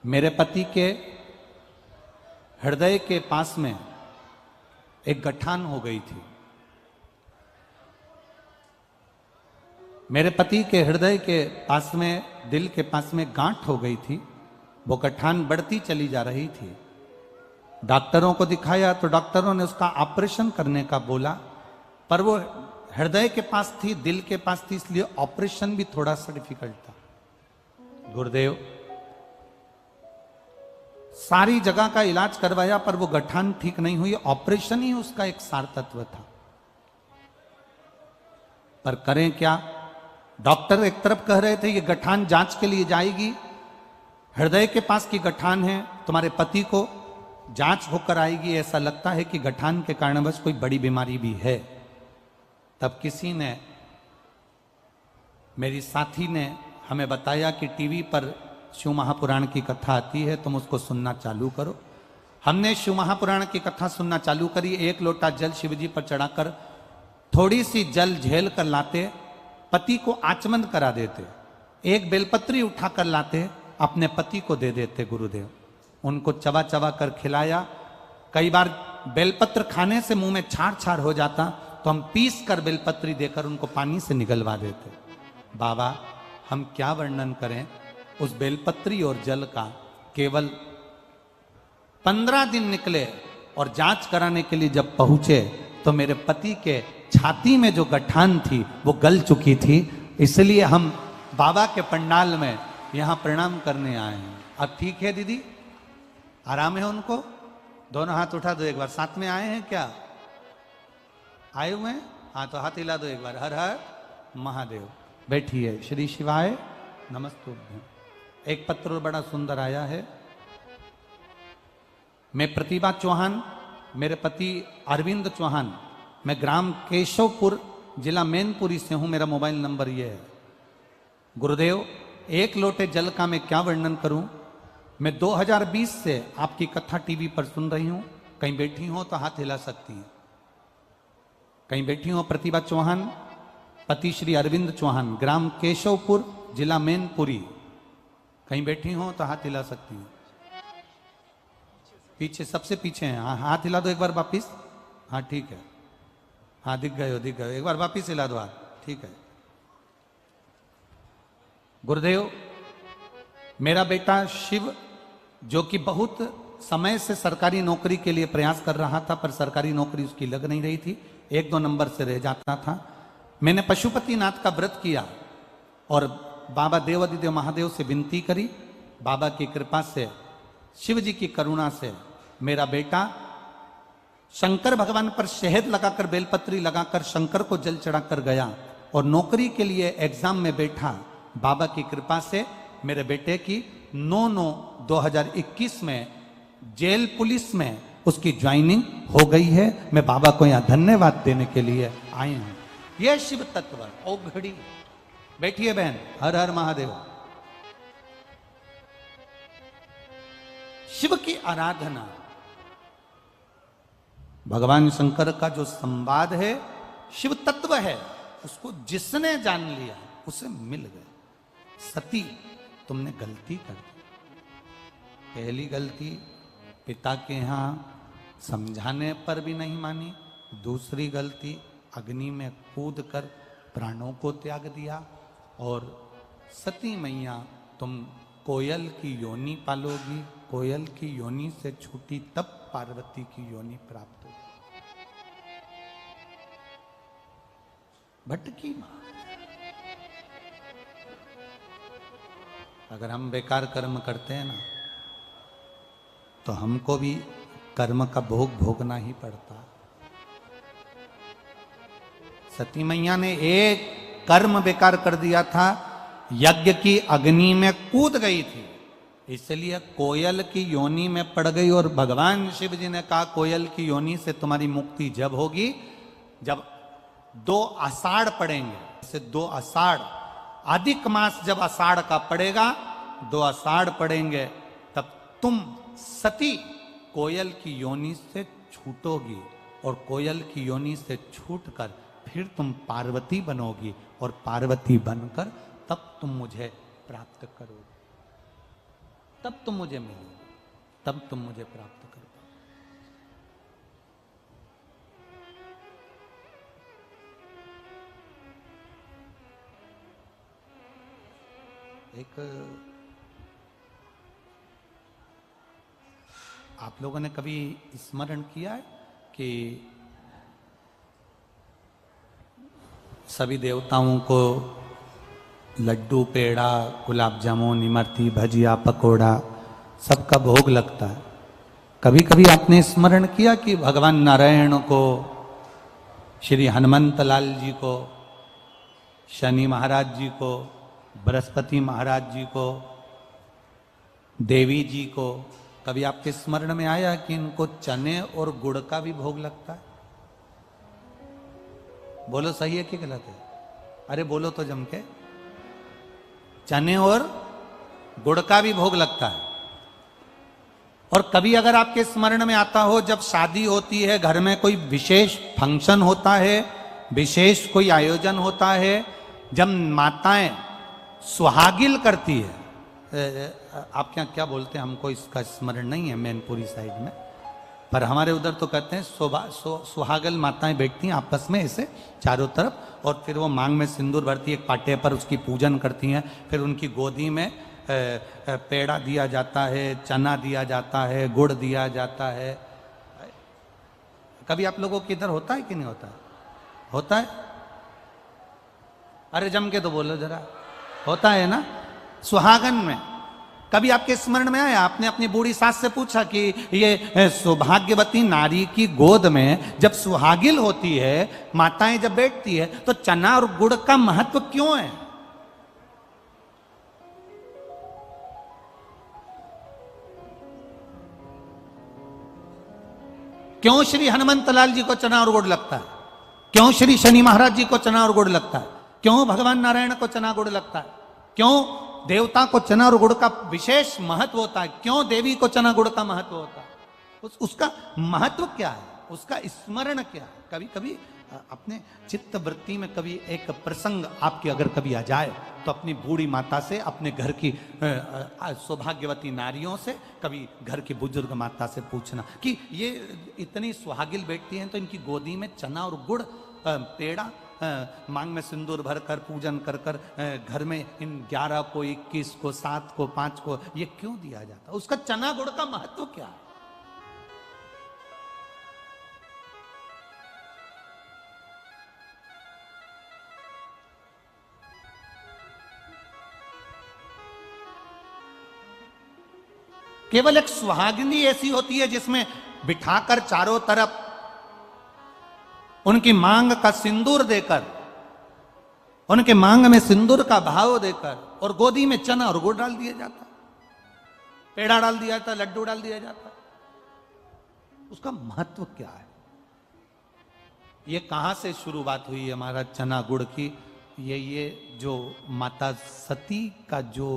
मेरे पति के हृदय के पास में एक गठान हो गई थी। मेरे पति के हृदय के पास में, दिल के पास में गांठ हो गई थी। वो गठान बढ़ती चली जा रही थी। डॉक्टरों को दिखाया तो डॉक्टरों ने उसका ऑपरेशन करने का बोला, पर वो हृदय के पास थी, दिल के पास थी, इसलिए ऑपरेशन भी थोड़ा सा डिफिकल्ट था। गुरुदेव सारी जगह का इलाज करवाया पर वो गठान ठीक नहीं हुई। ऑपरेशन ही उसका एक सार तत्व था। पर करें क्या? डॉक्टर एक तरफ कह रहे थे ये गठान जांच के लिए जाएगी, हृदय के पास की गठान है, तुम्हारे पति को जांच होकर आएगी, ऐसा लगता है कि गठान के कारणवश कोई बड़ी बीमारी भी है। तब किसी ने, मेरी साथी ने हमें बताया कि टीवी पर शिव महापुराण की कथा आती है, तुम उसको सुनना चालू करो। हमने शिव महापुराण की कथा सुनना चालू करी। एक लोटा जल शिवजी पर चढ़ाकर थोड़ी सी जल झेल कर लाते, पति को आचमन करा देते, एक बेलपत्री उठाकर लाते, अपने पति को दे देते गुरुदेव। उनको चबा चबा कर खिलाया। कई बार बेलपत्र खाने से मुंह में छाड़ छाड़ हो जाता तो हम पीस कर बेलपत्री देकर उनको पानी से निगलवा देते। बाबा हम क्या वर्णन करें उस बेलपत्री और जल का। केवल 15 दिन निकले और जांच कराने के लिए जब पहुंचे तो मेरे पति के छाती में जो गठान थी वो गल चुकी थी। इसलिए हम बाबा के पंडाल में यहां प्रणाम करने आए हैं। अब ठीक है दीदी, आराम है उनको? दोनों हाथ उठा दो एक बार। साथ में आए हैं क्या? आए हुए हैं? हाँ तो हाथ हिला दो एक बार। हर हर महादेव। बैठिए। श्री शिवाय नमस्तुभ्यं। एक पत्र बड़ा सुंदर आया है। मैं प्रतिभा चौहान, मेरे पति अरविंद चौहान, मैं ग्राम केशवपुर जिला मैनपुरी से हूं। मेरा मोबाइल नंबर ये है। गुरुदेव एक लोटे जल का मैं क्या वर्णन करूं। मैं 2020 से आपकी कथा टीवी पर सुन रही हूं। कहीं बैठी हो तो हाथ हिला सकती हैं। कहीं बैठी हो प्रतिभा चौहान, पति श्री अरविंद चौहान, ग्राम केशवपुर जिला मैनपुरी। कहीं बैठी हो तो हाथ हिला सकती हैं। पीछे, सबसे पीछे हैं। हाँ हाथ हिला दो एक बार वापिस। हाँ ठीक है। हाँ दिख गए हो, दिख गए हो। एक बार वापिस हिला दो हाथ। ठीक है। गुरुदेव मेरा बेटा शिव, जो कि बहुत समय से सरकारी नौकरी के लिए प्रयास कर रहा था पर सरकारी नौकरी उसकी लग नहीं रही थी, 1-2 नंबर से रह जाता था। मैंने पशुपतिनाथ का व्रत किया और बाबा देवादिदेव महादेव से विनती करी। बाबा की कृपा से, शिव जी की करुणा से मेरा बेटा शंकर भगवान पर शहद लगाकर, बेलपत्री लगाकर शंकर को जल चढ़ाकर गया और नौकरी के लिए एग्जाम में बैठा। बाबा की कृपा से मेरे बेटे की 9/9/2021 में जेल पुलिस में उसकी ज्वाइनिंग हो गई है। मैं बाबा को यहां धन्यवाद देने के लिए आई हूं। यह शिव तत्व। ओ घड़ी बैठिए बहन। हर हर महादेव। शिव की आराधना, भगवान शंकर का जो संवाद है, शिव तत्व है, उसको जिसने जान लिया उसे मिल गए। सती तुमने गलती कर दी। पहली गलती पिता के यहां समझाने पर भी नहीं मानी। दूसरी गलती अग्नि में कूद कर प्राणों को त्याग दिया। और सती मैया तुम कोयल की योनि पालोगी। कोयल की योनि से छूटी तब पार्वती की योनि प्राप्त हुई। भटकी मां। अगर हम बेकार कर्म करते हैं ना तो हमको भी कर्म का भोग भोगना ही पड़ता। सती मैया ने एक कर्म बेकार कर दिया था, यज्ञ की अग्नि में कूद गई थी, इसलिए कोयल की योनि में पड़ गई। और भगवान शिव जी ने कहा कोयल की योनि से तुम्हारी मुक्ति जब होगी जब 2 आषाढ़ पड़ेंगे। से 2 आषाढ़, अधिक मास जब आषाढ़ का पड़ेगा, 2 आषाढ़ पड़ेंगे, तब तुम सती कोयल की योनि से छूटोगी। और कोयल की योनि से छूटकर फिर तुम पार्वती बनोगी, और पार्वती बनकर तब तुम मुझे प्राप्त करोगे, तब तुम मुझे मिलोगे, तब तुम मुझे प्राप्त करोगे। एक आप लोगों ने कभी स्मरण किया है कि सभी देवताओं को लड्डू, पेड़ा, गुलाब जामुन, इमरती, भजिया, पकोड़ा सबका भोग लगता है। कभी कभी आपने स्मरण किया कि भगवान नारायण को, श्री हनुमंत लाल जी को, शनि महाराज जी को, बृहस्पति महाराज जी को, देवी जी को, कभी आपके स्मरण में आया कि इनको चने और गुड़ का भी भोग लगता है? बोलो सही है कि गलत है? अरे बोलो तो जम के। चने और गुड़ का भी भोग लगता है। और कभी अगर आपके स्मरण में आता हो, जब शादी होती है, घर में कोई विशेष फंक्शन होता है, विशेष कोई आयोजन होता है, जब माताएं सुहागिल करती है, आपके यहाँ क्या बोलते हैं हमको इसका स्मरण नहीं है मैनपुरी साइड में, पर हमारे उधर तो कहते हैं सुहागल माताएं बैठती हैं आपस में ऐसे चारों तरफ, और फिर वो मांग में सिंदूर भरती है, एक पाटे पर उसकी पूजन करती हैं, फिर उनकी गोदी में पेड़ा दिया जाता है, चना दिया जाता है, गुड़ दिया जाता है। कभी आप लोगों के इधर होता है कि नहीं होता? होता है? अरे जम के तो बोलो जरा, होता है ना? सुहागन में कभी आपके स्मरण में आया, आपने अपनी बूढ़ी सास से पूछा कि ये सौभाग्यवती नारी की गोद में जब सुहागिल होती है, माताएं जब बैठती है, तो चना और गुड़ का महत्व क्यों है? क्यों श्री हनुमंत लाल जी को चना और गुड़ लगता है? क्यों श्री शनि महाराज जी को चना और गुड़ लगता है? क्यों भगवान नारायण को चना गुड़ लगता है? क्यों देवता को चना और गुड़ का विशेष महत्व होता है? क्यों देवी को चना गुड़ का महत्व होता है? उसका महत्व क्या है? उसका स्मरण क्या है? कभी कभी अपने चित्त वृत्ति में कभी एक प्रसंग आपके अगर कभी आ जाए, तो अपनी बूढ़ी माता से, अपने घर की सौभाग्यवती नारियों से, कभी घर की बुजुर्ग माता से पूछना कि ये इतनी सुहागिल बैठती हैं, तो इनकी गोदी में चना और गुड़, पेड़ा, मांग में सिंदूर भर कर, पूजन कर कर, घर में इन 11 को, 21 को, 7 को, 5 को ये क्यों दिया जाता? उसका चना गुड़ का महत्व क्या है? केवल एक सुहागिनी ऐसी होती है जिसमें बिठाकर चारों तरफ उनकी मांग का सिंदूर देकर, उनके मांग में सिंदूर का भाव देकर, और गोदी में चना और गुड़ डाल दिया जाता, पेड़ा डाल दिया जाता, लड्डू डाल दिया जाता। उसका महत्व क्या है? ये कहां से शुरुआत हुई हमारा चना गुड़ की? ये जो माता सती का जो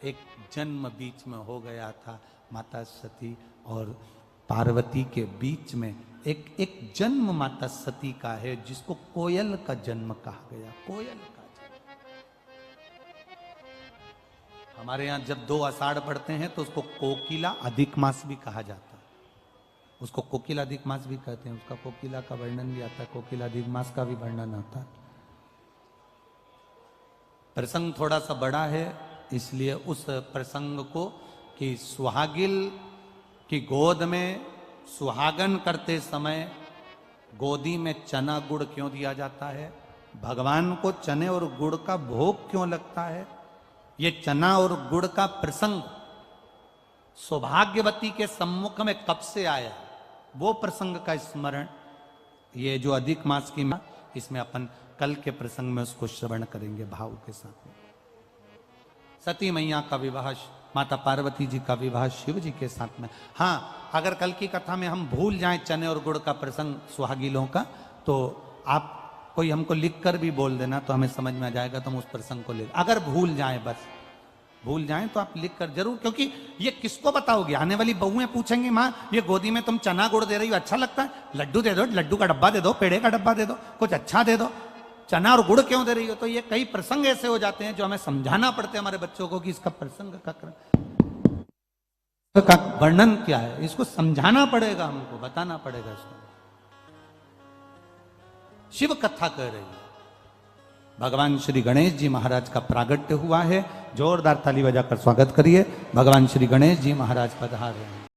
एक जन्म बीच में हो गया था, माता सती और पार्वती के बीच में एक जन्म माता सती का है, जिसको कोयल का जन्म कहा गया। कोयल का जन्म। हमारे यहां जब 2 आषाढ़ पढ़ते हैं तो उसको कोकिला अधिक मास भी कहा जाता है। उसको कोकिला अधिक मास भी कहते हैं। उसका कोकिला का वर्णन भी आता है, कोकिला अधिक मास का भी वर्णन आता है। प्रसंग थोड़ा सा बड़ा है, इसलिए उस प्रसंग को कि सुहागिल की गोद में सुहागन करते समय गोदी में चना गुड़ क्यों दिया जाता है? भगवान को चने और गुड़ का भोग क्यों लगता है? ये चना और गुड़ का प्रसंग सौभाग्यवती के सम्मुख में कब से आया, वो प्रसंग का स्मरण ये जो अधिक मास की इसमें अपन कल के प्रसंग में उसको श्रवण करेंगे भाव के साथ। सती मैया का विवाह, माता पार्वती जी का विवाह शिव जी के साथ में। हाँ, अगर कल की कथा में हम भूल जाएं चने और गुड़ का प्रसंग सुहागिलों का, तो आप कोई हमको लिख कर भी बोल देना तो हमें समझ में आ जाएगा, तो हम उस प्रसंग को ले। अगर भूल जाएं, बस भूल जाएं तो आप लिख कर जरूर, क्योंकि ये किसको बताओगे? आने वाली बहुएं पूछेंगी, माँ ये गोदी में तुम चना गुड़ दे रही हो, अच्छा लगता है? लड्डू दे दो, लड्डू का डब्बा दे दो, पेड़े का डब्बा दे दो, कुछ अच्छा दे दो, चना और गुड़ क्यों दे रही हो? तो ये कई प्रसंग ऐसे हो जाते हैं जो हमें समझाना पड़ते हैं हमारे बच्चों को कि इसका प्रसंग का वर्णन क्या है, इसको समझाना पड़ेगा, हमको बताना पड़ेगा इसको। शिव कथा कह रही है, भगवान श्री गणेश जी महाराज का प्रागट्य हुआ है। जोरदार ताली बजाकर स्वागत करिए, भगवान श्री गणेश जी महाराज पधार रहे हैं।